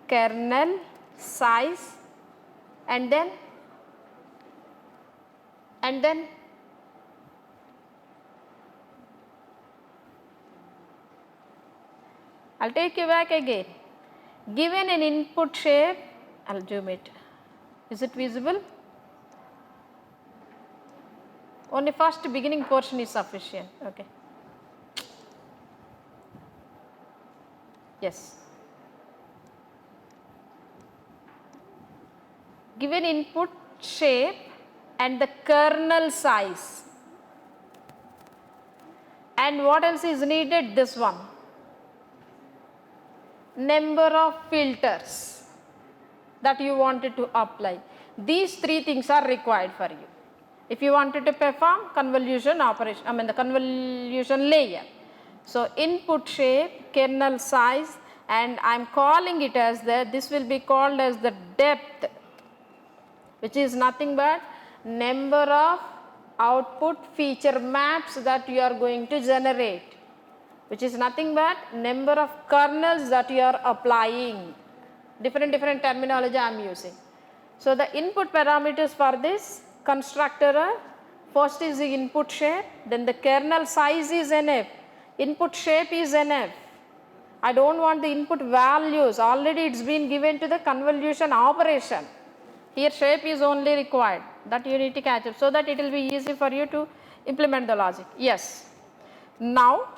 Speaker 1: kernel size, and then I'll take you back again. Given an input shape, I'll zoom it. Is it visible? Only first beginning portion is sufficient. Okay. Yes. Given input shape and the kernel size. And what else is needed? This one. Number of filters that you wanted to apply. These three things are required for you. If you wanted to perform convolution operation, I mean the convolution layer. So input shape, kernel size, and I am calling it as this will be called as the depth, which is nothing but number of output feature maps that you are going to generate, which is nothing but number of kernels that you are applying. Different terminology I am using. So the input parameters for this constructor are, first is the input shape, then the kernel size is NF, input shape is NF. I don't want the input values, already it's been given to the convolution operation. Here shape is only required, that you need to catch up so that it will be easy for you to implement the logic. Yes. Now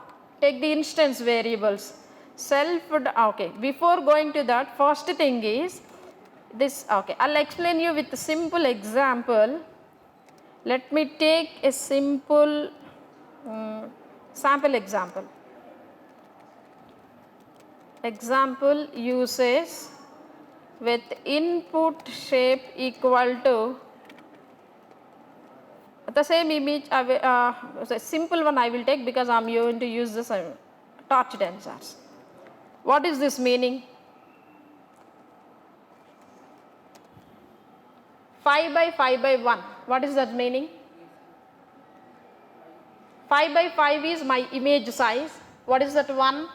Speaker 1: take the instance variables. Okay, before going to that, first thing is this, okay, I'll explain you with a simple example. Let me take a simple sample example. Example uses with input shape equal to the same image, a simple one I will take because I am going to use this torch tensors. What is this meaning? 5 by 5 by 1. What is that meaning? 5 by 5 is my image size. What is that 1?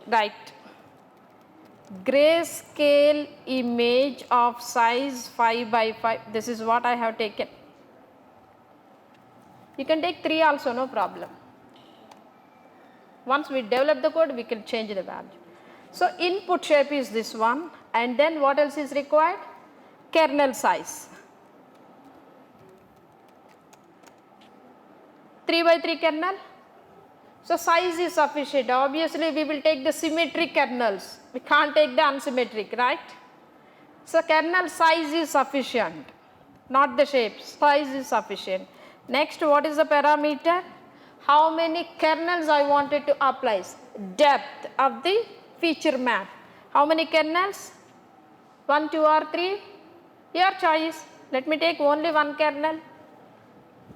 Speaker 1: Right. Grayscale image of size 5 by 5. This is what I have taken. You can take 3 also, no problem. Once we develop the code, we can change the value. So input shape is this one, and then what else is required? kernel size. 3 by 3 kernel. So size is sufficient. Obviously we will take the symmetric kernels. We can't take the unsymmetric, right? So kernel size is sufficient, not the shape. Size is sufficient. Next, what is the parameter? How many kernels I wanted to apply? Depth of the feature map. How many kernels? 1, 2 or 3? Your choice. Let me take only one kernel.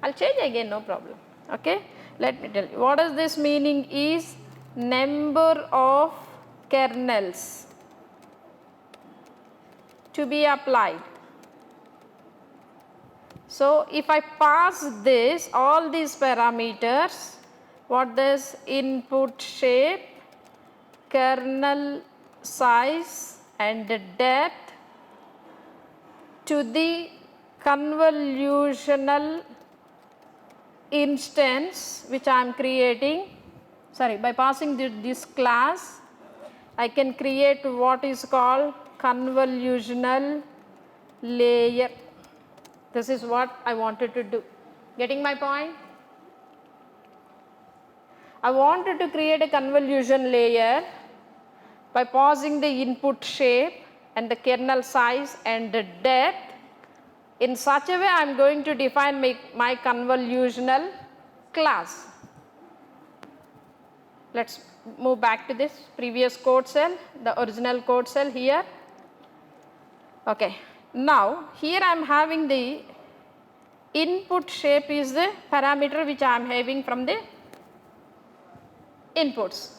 Speaker 1: I'll change again, no problem. Okay. Let me tell you. What does this meaning is number of kernels to be applied. So if I pass this, all these parameters, what this input shape, kernel size and depth to the convolutional instance which I am creating, by passing this class, I can create what is called convolutional layer. This is what I wanted to do. Getting my point? I wanted to create a convolution layer by passing the input shape and the kernel size and the depth. In such a way, I am going to define my convolutional class. Let's move back to this previous code cell, the original code cell here. Okay. Now, here I am having the input shape is the parameter which I am having from the inputs.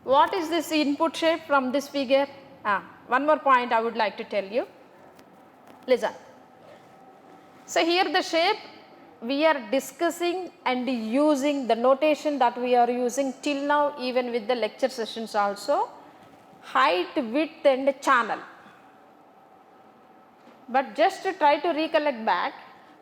Speaker 1: What is this input shape from this figure? One more point I would like to tell you. Listen. So here the shape we are discussing and using the notation that we are using till now, even with the lecture sessions also, height, width and channel. But just to try to recollect back,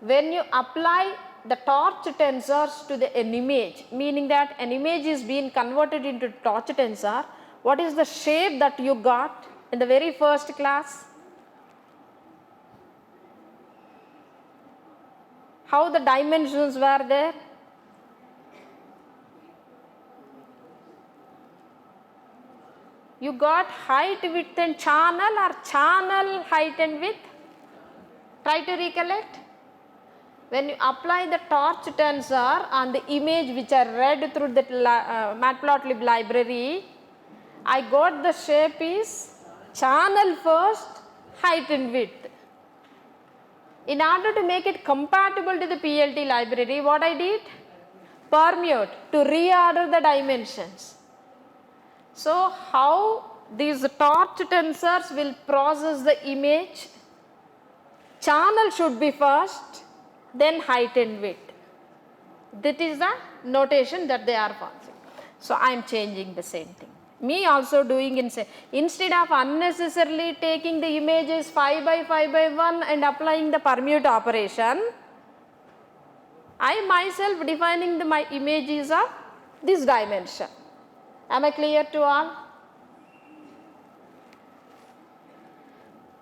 Speaker 1: when you apply the torch tensors to an image, meaning that an image is being converted into torch tensor, what is the shape that you got in the very first class? How the dimensions were there? You got height, width and channel, or channel, height and width? Try to recollect. When you apply the torch tensor on the image which I read through the matplotlib library, I got the shape is channel first, height and width. In order to make it compatible to the PLT library, what I did? Permute to reorder the dimensions. So how these torch tensors will process the image? Channel should be first, then height and width. That is the notation that they are passing. So I am changing the same thing. Me also doing instead of unnecessarily taking the images 5 by 5 by 1 and applying the permute operation, I myself defining my images of this dimension. Am I clear to all?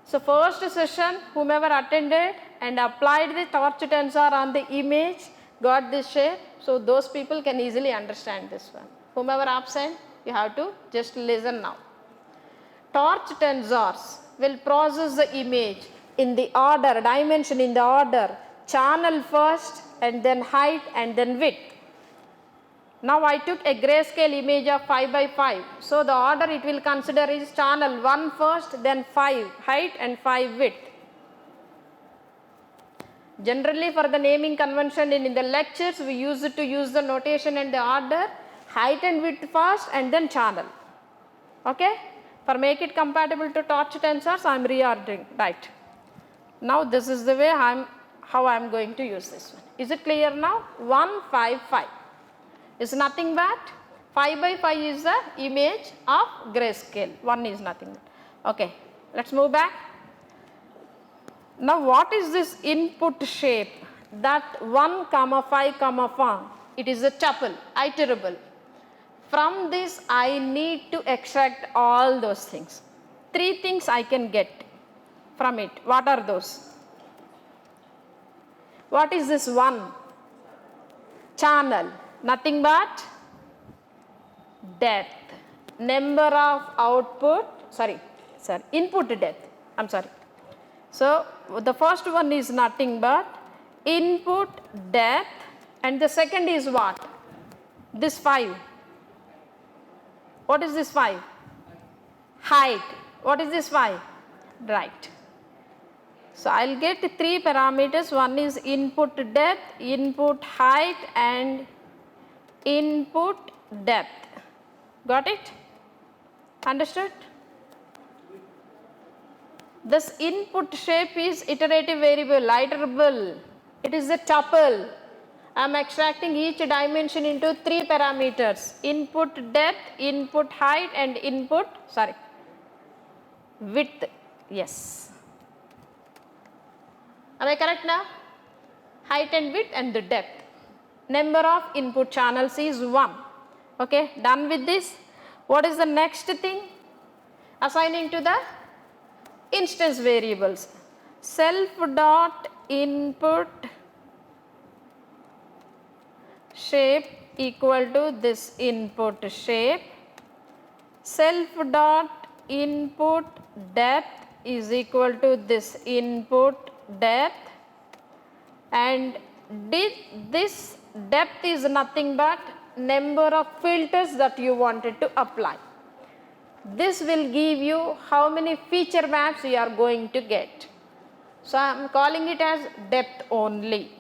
Speaker 1: So first session, whomever attended and applied the torch tensor on the image got this shape. So those people can easily understand this one. Whomever absent, you have to just listen now. Torch tensors will process the image in the order, dimension in the order, channel first and then height and then width. Now I took a grayscale image of 5 by 5. So the order it will consider is channel 1 first, then 5 height and 5 width. Generally for the naming convention in the lectures, we used to use the notation and the order, height and width first and then channel. Okay? For make it compatible to torch tensors, I am reordering, right. Now this is the way how I am going to use this one. Is it clear now? 1, 5, 5. Is nothing but 5 by 5 is the image of grayscale. 1 is nothing but. Okay, let's move back. Now what is this input shape? That 1, 5, 1. It is a tuple, iterable. From this I need to extract all those things. 3 things I can get. from it. What are those? What is this one? Channel, nothing but depth. Number of output, input depth. I'm sorry. So the first one is nothing but input depth, and the second is what? This 5. What is this 5? Height. What is this 5? Right. So I'll get 3 parameters. One is input depth, input height, and input depth. Got it? Understood? This input shape is iterative variable, iterable. It is a tuple. I am extracting each dimension into 3 parameters: input depth, input height, and width. Yes. Am I correct now? Height and width and the depth. Number of input channels is 1. Okay, done with this. What is the next thing? Assigning to the instance variables. Self dot input shape equal to this input shape. Self dot input depth is equal to this input depth, and this depth is nothing but number of filters that you wanted to apply. This will give you how many feature maps you are going to get. So I am calling it as depth only.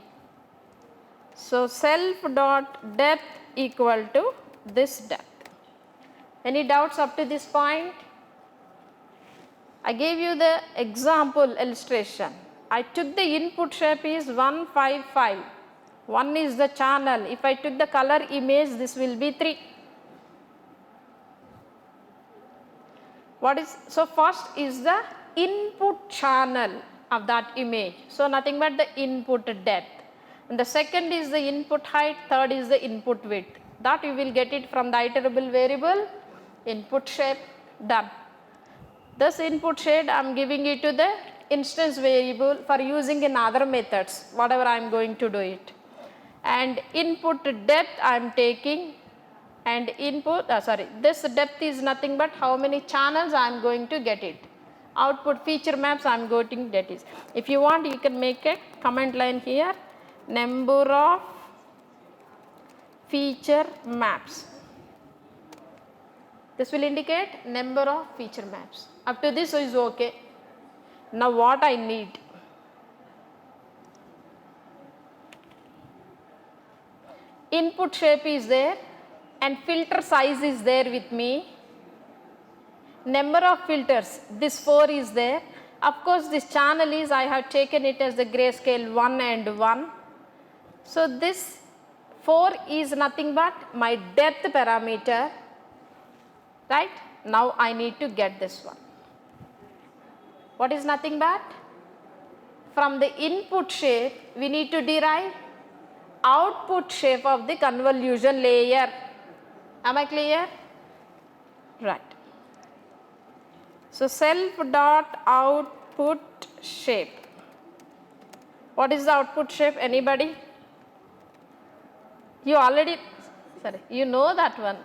Speaker 1: So self dot depth equal to this depth. Any doubts up to this point? I gave you the example illustration. I took the input shape is 155. 1 is the channel. If I took the color image, this will be 3. So first is the input channel of that image. So nothing but the input depth. And the second is the input height, third is the input width. That you will get it from the iterable variable input shape. Done. This input shape I am giving it to the instance variable for using in other methods, whatever I am going to do it. And input depth I am taking, and this depth is nothing but how many channels I am going to get it. Output feature maps I am going to get it. If you want, you can make a comment line here, number of feature maps. This will indicate number of feature maps. Up to this is okay. Now what I need? Input shape is there and filter size is there with me. Number of filters, this 4 is there. Of course, this channel is, I have taken it as the grayscale 1 and 1. So this 4 is nothing but my depth parameter, right? Now I need to get this one. What is nothing but? From the input shape, we need to derive output shape of the convolution layer. Am I clear? Right. So self dot output shape. What is the output shape? Anybody? You already, you know that one.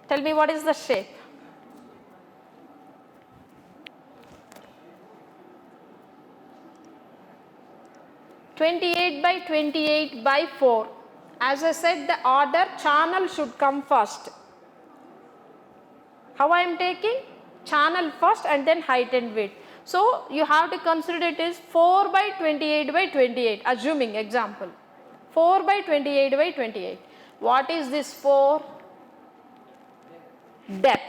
Speaker 1: Tell me what is the shape? (28 by 28 by 4). As I said, the order channel should come first. How I am taking? Channel first and then height and width. So you have to consider it as 4 by 28 by 28, assuming example. 4 by 28 by 28. What is this 4? Depth.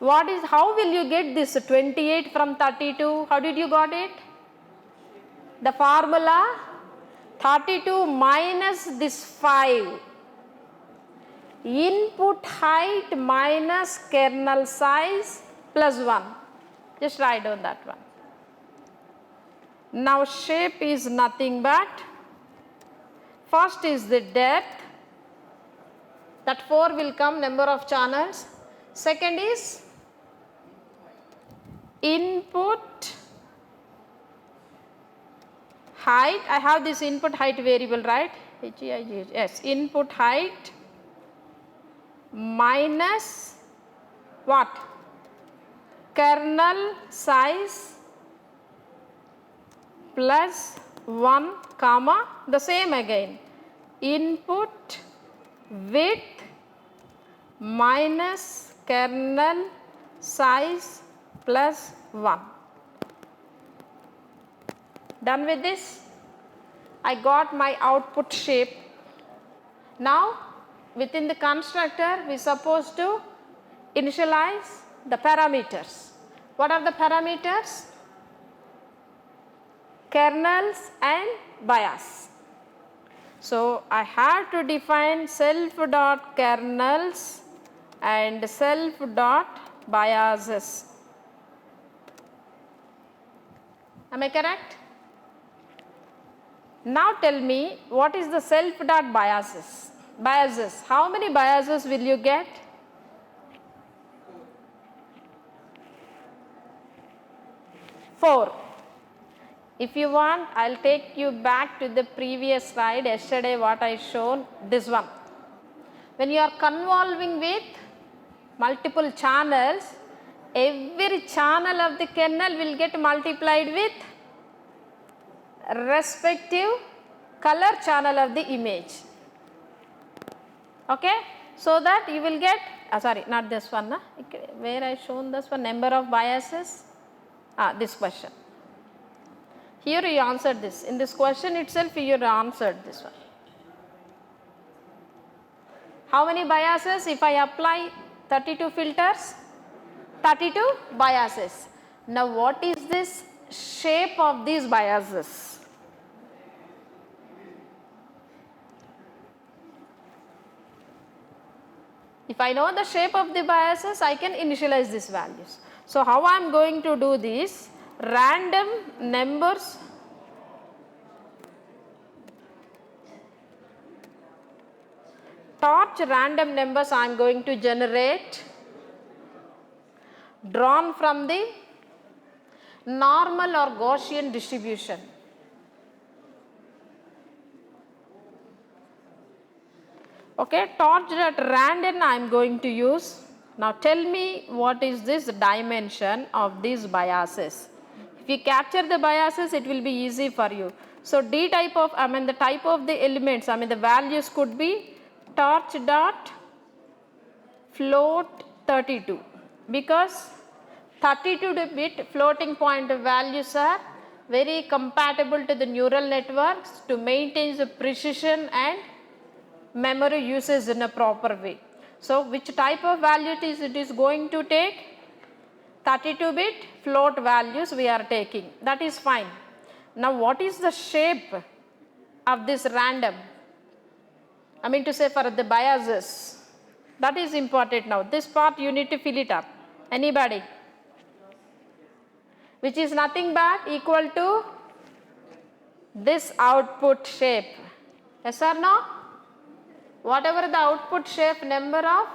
Speaker 1: How will you get this 28 from 32? How did you got it? The formula 32 minus this 5. Input height minus kernel size plus 1. Just write down that one. Now shape is nothing but, first is the depth, that 4 will come number of channels. Second is input height. I have this input height variable, right? HEIGH, yes, input height minus what? Kernel size plus 1 comma the same again, input width minus kernel size plus 1. Done with this? I got my output shape. Now within the constructor we supposed to initialize the parameters. What are the parameters? Kernels and bias. So I have to define self dot kernels and self dot biases. Am I correct? Now tell me, what is the self dot biases? Biases. How many biases will you get? 4. If you want, I will take you back to the previous slide, yesterday what I shown, this one. When you are convolving with multiple channels, every channel of the kernel will get multiplied with respective color channel of the image. Okay? So that you will get, sorry, not this one, where I shown this one, number of biases, this question. Here you answered this. In this question itself you answered this one. How many biases if I apply 32 filters? 32 biases. Now what is this shape of these biases? If I know the shape of the biases, I can initialize these values. So how I am going to do this? Random numbers torch random numbers I am going to generate drawn from the normal or Gaussian distribution. Okay, torch at random I am going to use. Now tell me what is this dimension of these biases. If you capture the biases, it will be easy for you. So D type of, the type of the elements, the values could be torch dot float 32, because 32-bit floating point values are very compatible to the neural networks to maintain the precision and memory usage in a proper way. So which type of value it is going to take? 32-bit float values we are taking, that is fine. Now what is the shape of this random? To say for the biases, that is important. Now this part you need to fill it up. Anybody? Which is nothing but equal to this output shape. Yes or no? Whatever the output shape, number of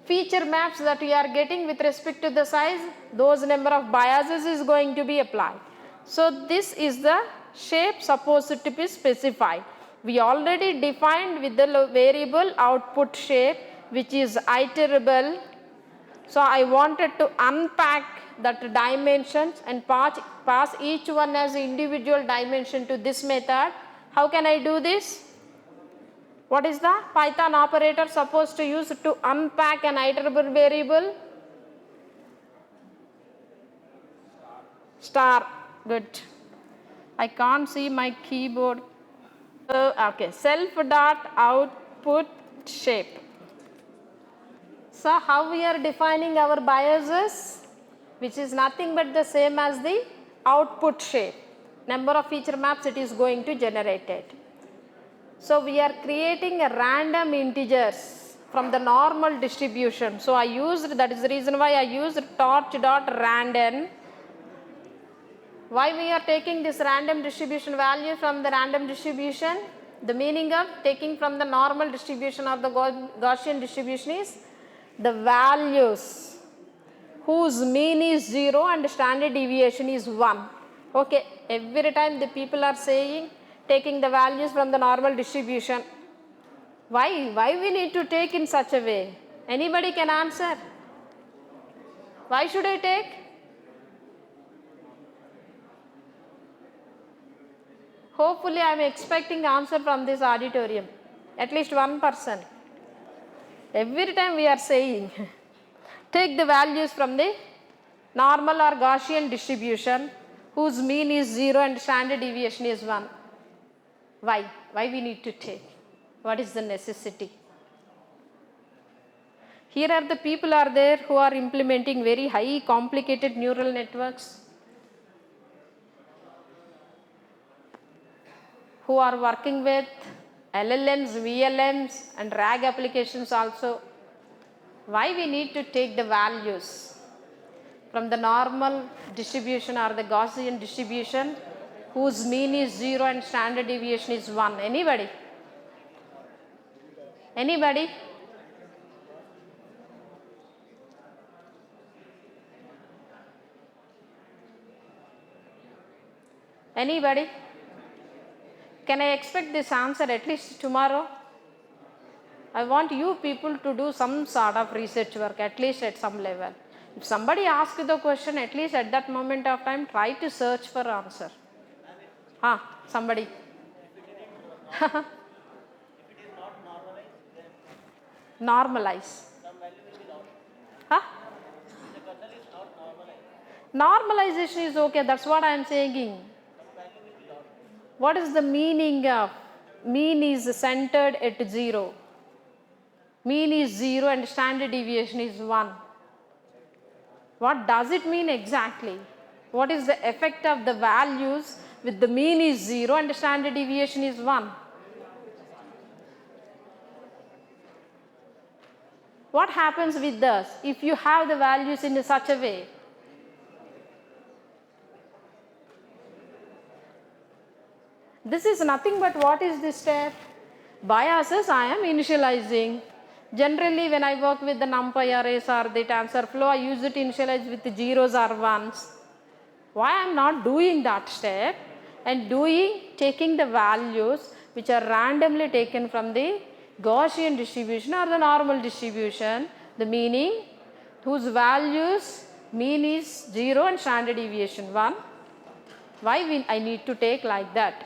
Speaker 1: feature maps that we are getting with respect to the size, those number of biases is going to be applied. So this is the shape supposed to be specified. We already defined with the variable output shape, which is iterable. So I wanted to unpack that dimensions and pass each one as individual dimension to this method. How can I do this? What is the Python operator supposed to use to unpack an iterable variable? Star. Good. I can't see my keyboard. Okay, self dot output shape. So how we are defining our biases, which is nothing but the same as the output shape. Number of feature maps it is going to generate it. So we are creating a random integers from the normal distribution. So I used, that is the reason why I used torch dot random Why we are taking this random distribution value from the random distribution? The meaning of taking from the normal distribution or the Gaussian distribution is the values whose mean is 0 and standard deviation is 1. Okay, every time the people are saying taking the values from the normal distribution. Why we need to take in such a way? Anybody can answer? Why should I take? Hopefully I am expecting answer from this auditorium, at least one person. Every time we are saying take the values from the normal or Gaussian distribution whose mean is 0 and standard deviation is 1. Why? Why we need to take? What is the necessity? Here are the people are there who are implementing very high complicated neural networks, who are working with LLMs, VLMs and RAG applications also. Why we need to take the values from the normal distribution or the Gaussian distribution whose mean is 0 and standard deviation is 1? Anybody? Anybody? Anybody? Can I expect this answer at least tomorrow? I want you people to do some sort of research work, at least at some level. If somebody asks the question, at least at that moment of time, try to search for answer. Somebody. Normalize. Huh? Normalization is okay, that's what I am saying. What is the meaning of mean is centered at 0? Mean is 0 and standard deviation is 1. What does it mean exactly? What is the effect of the values with the mean is 0 and standard deviation is 1? What happens with this if you have the values in such a way? This is nothing but what is this step? Biases I am initializing. Generally when I work with the NumPy arrays or the TensorFlow, I use it to initialize with the zeros or ones. Why I am not doing that step and taking the values which are randomly taken from the Gaussian distribution or the normal distribution, the meaning whose values mean is 0 and standard deviation 1. Why I need to take like that?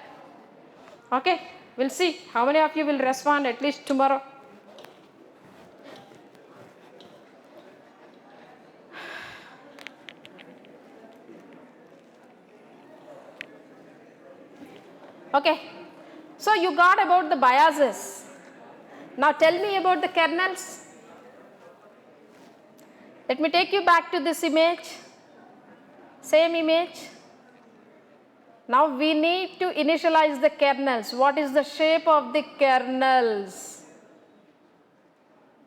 Speaker 1: Okay, we'll see how many of you will respond at least tomorrow. Okay, so you got about the biases. Now tell me about the kernels. Let me take you back to this image, same image. Now we need to initialize the kernels. What is the shape of the kernels?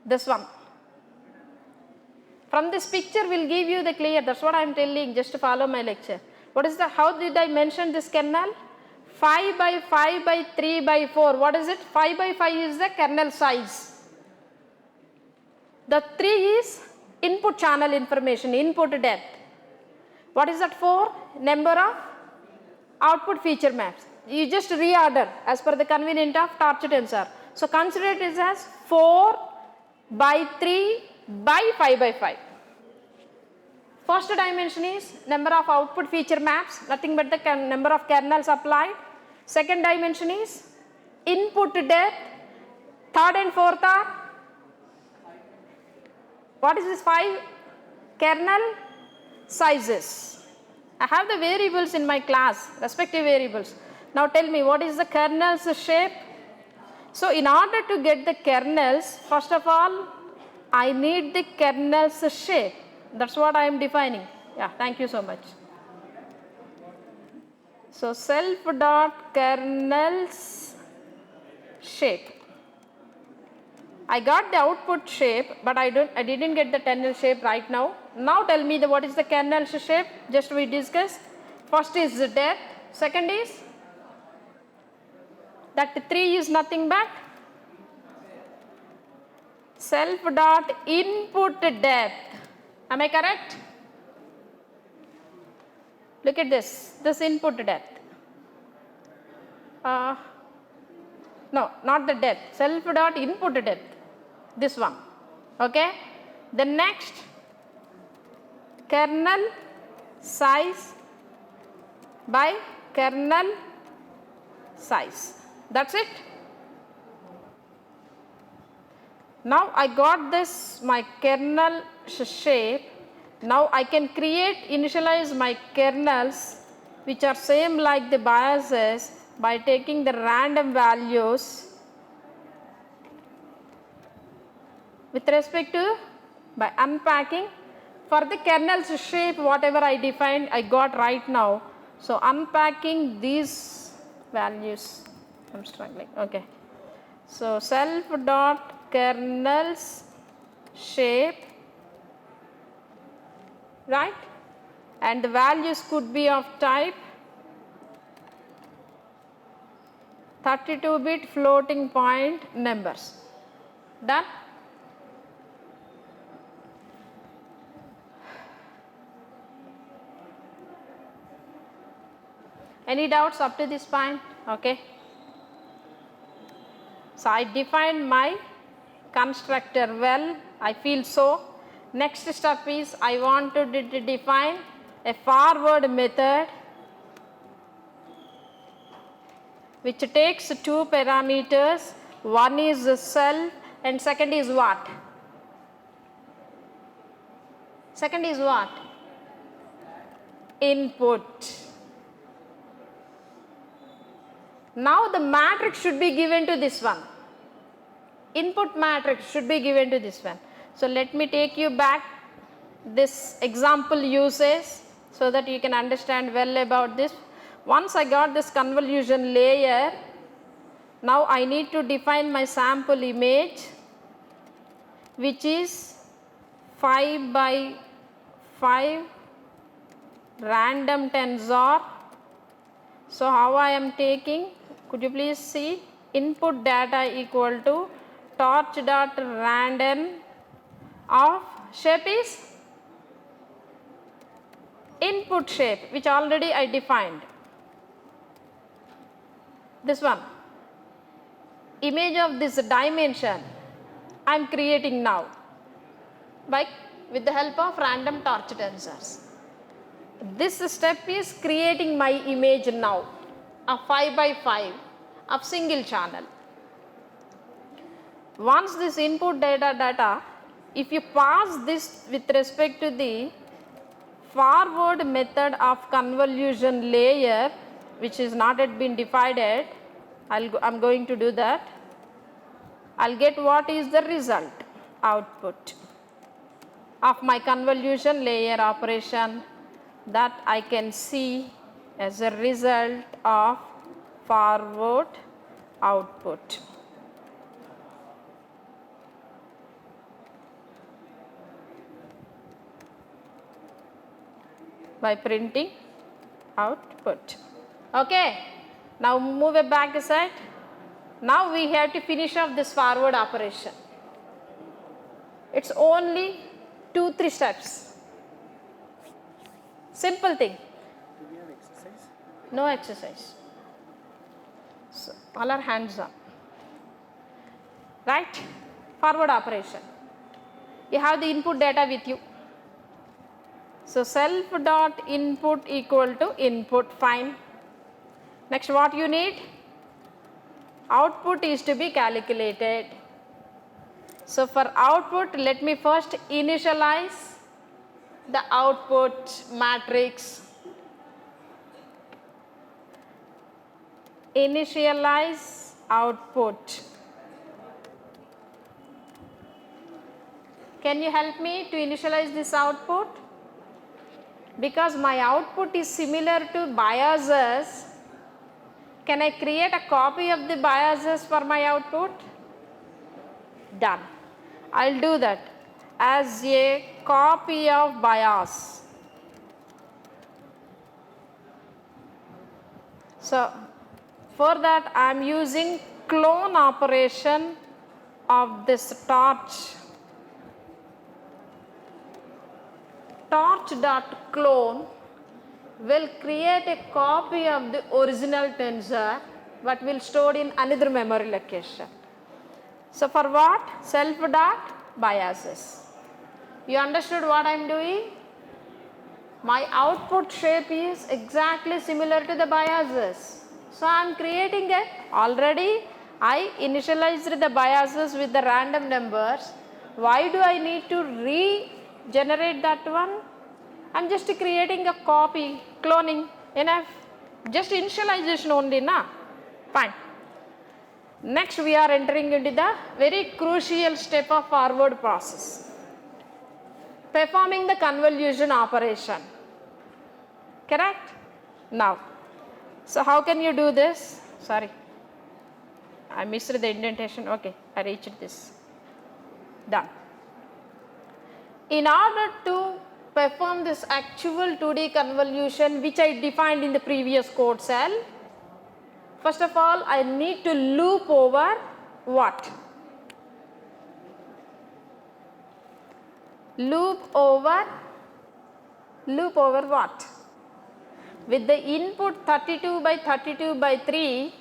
Speaker 1: This one. From this picture will give you the clear, that's what I am telling, just to follow my lecture. What is the, how did I mention this kernel? 5 by 5 by 3 by 4. What is it? 5 by 5 is the kernel size. The 3 is input channel information, input depth. What is that 4? Number of output feature maps. You just reorder as per the convenient of torch tensor. So consider it as 4 by 3 by 5 by 5. First dimension is number of output feature maps, nothing but the number of kernels applied. Second dimension is input depth. Third and fourth are, what is this 5? Kernel sizes. I have the variables in my class, respective variables. Now tell me, what is the kernel's shape? So in order to get the kernels, first of all, I need the kernel's shape. That's what I am defining. Yeah, thank you so much. So self dot kernel's shape. I got the output shape, but I didn't get the kernel shape right now. Now tell me what is the kernel's shape, just we discussed. First is the depth, second is that 3 is nothing but self dot input depth. Am I correct? Look at this input depth. No, not the depth, self dot input depth, this one. Okay. The next, kernel size by kernel size. That's it. Now I got this my kernel shape. Now I can initialize my kernels which are same like the biases by taking the random values with respect to by unpacking for the kernel's shape whatever I defined I got right now. So unpacking these values, I'm struggling. Okay. So self dot kernel's shape, right, and the values could be of type 32-bit floating point numbers. Done. Any doubts up to this point? Okay. So I defined my constructor well, I feel so. Next step is I want to define a forward method which takes 2 parameters. One is the self and second is what? Second is what? Input. Now the matrix should be given to this one. Input matrix should be given to this one. So let me take you back this example uses so that you can understand well about this. Once I got this convolution layer, now I need to define my sample image which is 5 by 5 random tensor. So how I am taking, could you please see, input data equal to torch dot random of shape is input shape which already I defined. This one, image of this dimension I am creating now with the help of random torch tensors. This step is creating my image now of 5 by 5 of single channel. Once this input data, if you pass this with respect to the forward method of convolution layer which is not yet been divided, I'm going to do that. I'll get what is the result output of my convolution layer operation that I can see as a result of forward output. By printing output. Okay. Now move it back aside. Now we have to finish off this forward operation. It's only 2-3 steps. Simple thing.
Speaker 2: Do we have exercise?
Speaker 1: No exercise. So all our hands on. Right? Forward operation. You have the input data with you. So self dot input equal to input, fine. Next what you need? Output is to be calculated. So for output, let me first initialize the output matrix. Initialize output. Can you help me to initialize this output? Because my output is similar to biases, can I create a copy of the biases for my output? Done. I'll do that as a copy of bias. So for that I am using clone operation of this torch. Torch dot clone will create a copy of the original tensor but will stored in another memory location. So for what? Self dot biases. You understood what I am doing? My output shape is exactly similar to the biases. So I am creating a, already I initialized the biases with the random numbers. Why do I need to regenerate that one? I am just creating a copy, cloning, enough. Just initialization only, na? Fine. Next we are entering into the very crucial step of forward process. Performing the convolution operation. Correct? Now, so how can you do this? Sorry, I missed the indentation. Okay, I reached this. Done. In order to perform this actual 2D convolution which I defined in the previous code cell, first of all I need to loop over what? Loop over what? With the input 32 by 32 by 3,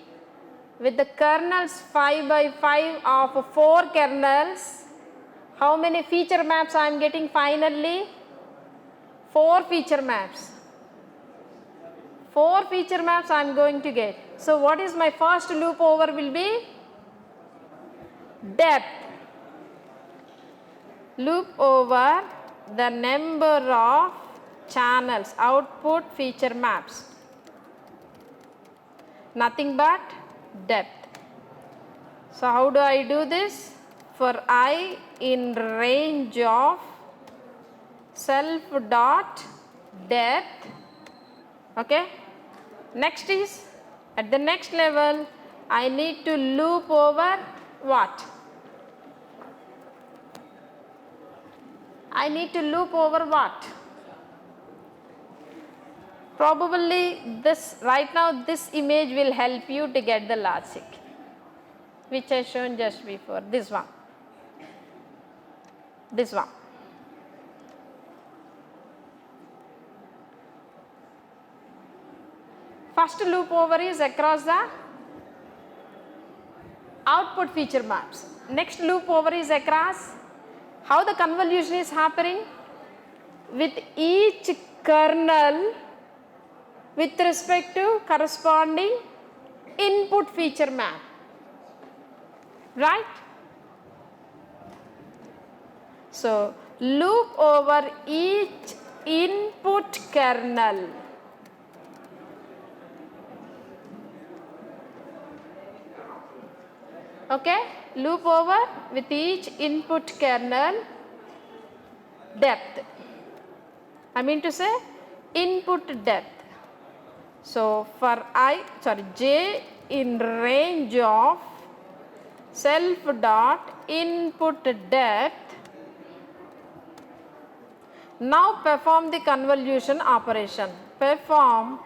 Speaker 1: with the kernels 5 by 5 of 4 kernels, how many feature maps I am getting finally? 4 feature maps. 4 feature maps I am going to get. So what is my first loop over will be? Depth. Loop over the number of channels, output feature maps. Nothing but depth. So how do I do this? For I in range of self dot depth. Okay. Next is at the next level I need to loop over what? I need to loop over what? Probably this right now this image will help you to get the logic which I shown just before, this one. This one. First loop over is across the output feature maps. Next loop over is across how the convolution is happening with each kernel with respect to corresponding input feature map, right? So loop over each input kernel. Okay, loop over with each input kernel depth. I mean to say input depth. So for j in range of self dot input depth. Now perform the convolution operation. Perform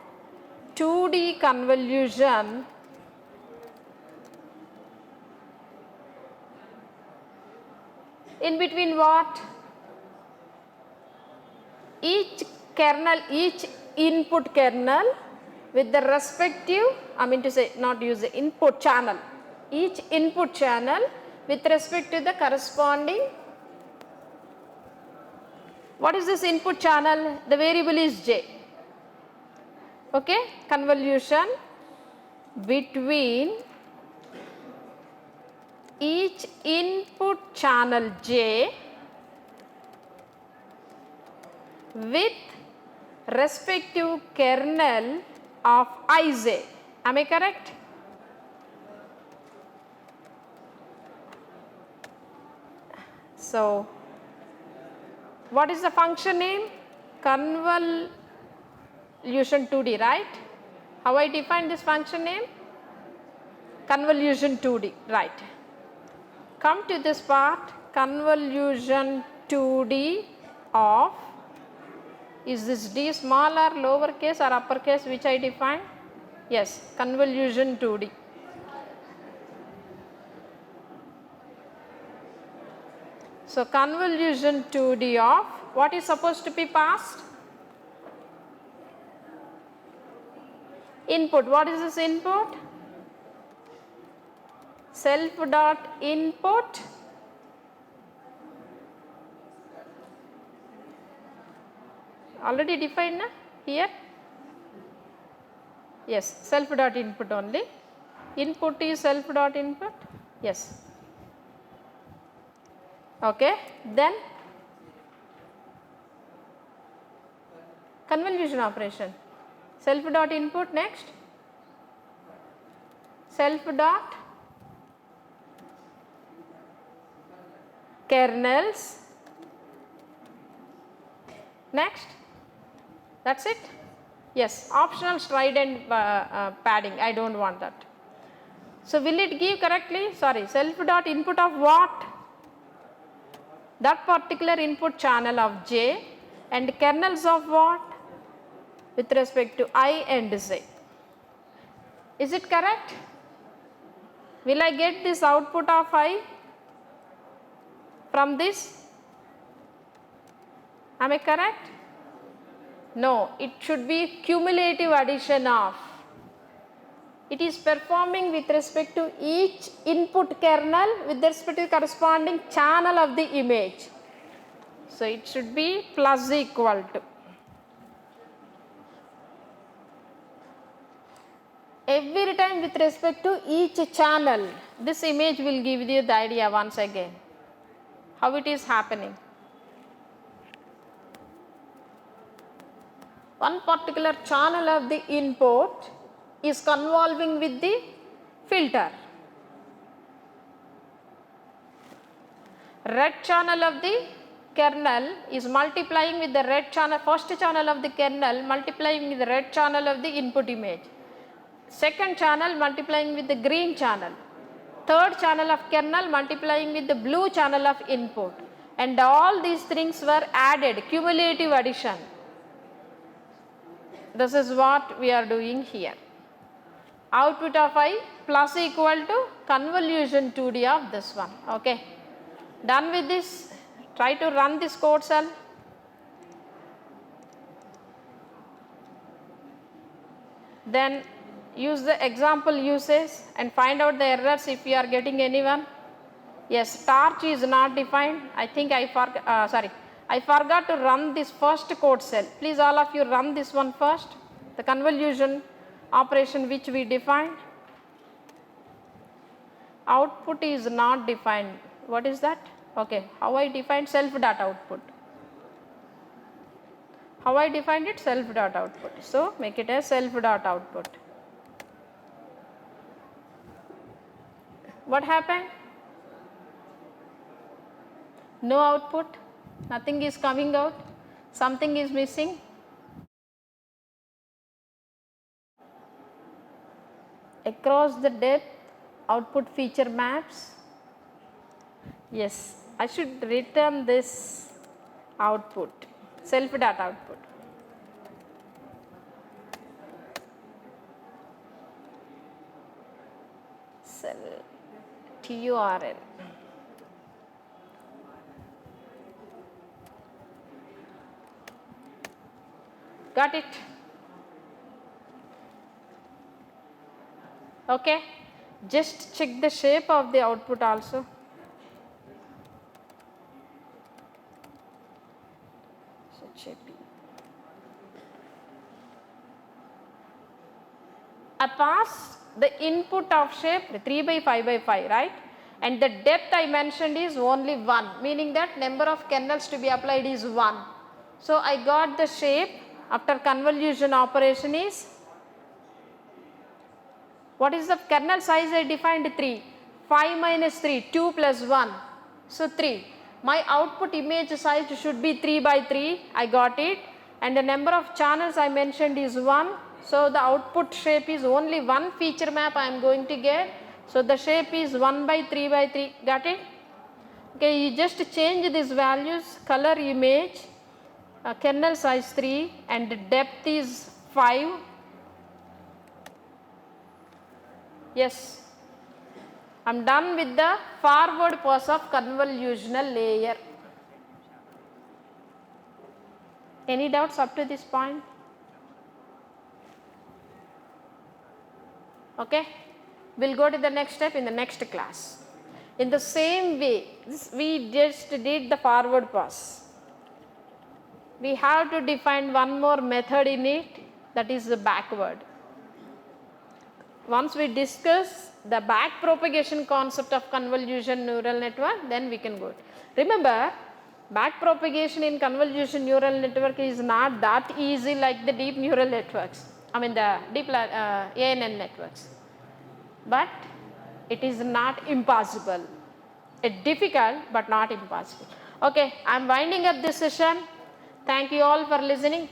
Speaker 1: 2D convolution in between what? Each kernel, each input kernel with the respective, I mean to say not use the input channel, each input channel with respect to the corresponding, what is this input channel? The variable is j. Okay, convolution between each input channel j with respective kernel of ij. Am I correct? So what is the function name? Convolution 2D, right? How I define this function name? Convolution 2D, right. Come to this part, convolution 2D of, is this d small or lowercase or uppercase which I define? Yes, convolution 2D. So, convolution 2D of what is supposed to be passed? Input. What is this input? Self dot input already defined na? Here. Yes, self dot input only. Input is self dot input. Yes. Okay. Then convolution operation. Self dot input next. Self dot kernels. Next. That's it. Yes, optional strident padding. I don't want that. So, will it give correctly? Sorry, self dot input of what? That particular input channel of J, and kernels of what? With respect to I and Z. Is it correct? Will I get this output of I from this? Am I correct? No, it should be cumulative addition of. It is performing with respect to each input kernel with respect to the corresponding channel of the image. So, it should be plus equal to. Every time with respect to each channel, this image will give you the idea once again how it is happening. One particular channel of the input is convolving with the filter. Red channel of the kernel is multiplying with the red channel, first channel of the kernel multiplying with the red channel of the input image. Second channel multiplying with the green channel. Third channel of kernel multiplying with the blue channel of input. And all these things were added, cumulative addition. This is what we are doing here. Output of I plus equal to convolution 2D of this one. Okay. Done with this, try to run this code cell. Then use the example uses and find out the errors if you are getting any one. Yes, torch is not defined. I think I forgot to run this first code cell. Please all of you run this one first. The convolution operation which we defined. Output is not defined. What is that? Okay, how I defined self dot output. How I defined it? Self dot output. So, make it as self dot output. What happened? No output, nothing is coming out, something is missing. Across the depth, output feature maps. Yes, I should return this output, self dot output. Cell TURL. Got it? Okay. Just check the shape of the output also. I pass the input of shape 3 by 5 by 5, right? And the depth I mentioned is only 1, meaning that number of kernels to be applied is 1. So, I got the shape after convolution operation is, what is the kernel size I defined? 3, 5 minus 3, 2 plus 1, so 3. My output image size should be 3 by 3, I got it, and the number of channels I mentioned is 1. So, the output shape is only one feature map I am going to get. So, the shape is 1 by 3 by 3, got it? Okay, you just change these values, color image, kernel size 3 and depth is 5. Yes. I am done with the forward pass of convolutional layer. Any doubts up to this point? Okay. We will go to the next step in the next class. In the same way, we just did the forward pass. We have to define one more method in it, that is the backward. Once we discuss the back propagation concept of convolution neural network, then we can go. Remember, back propagation in convolution neural network is not that easy like the deep neural networks. I mean the deep ANN networks. But it is not impossible. It's difficult but not impossible. Okay, I am winding up this session. Thank you all for listening.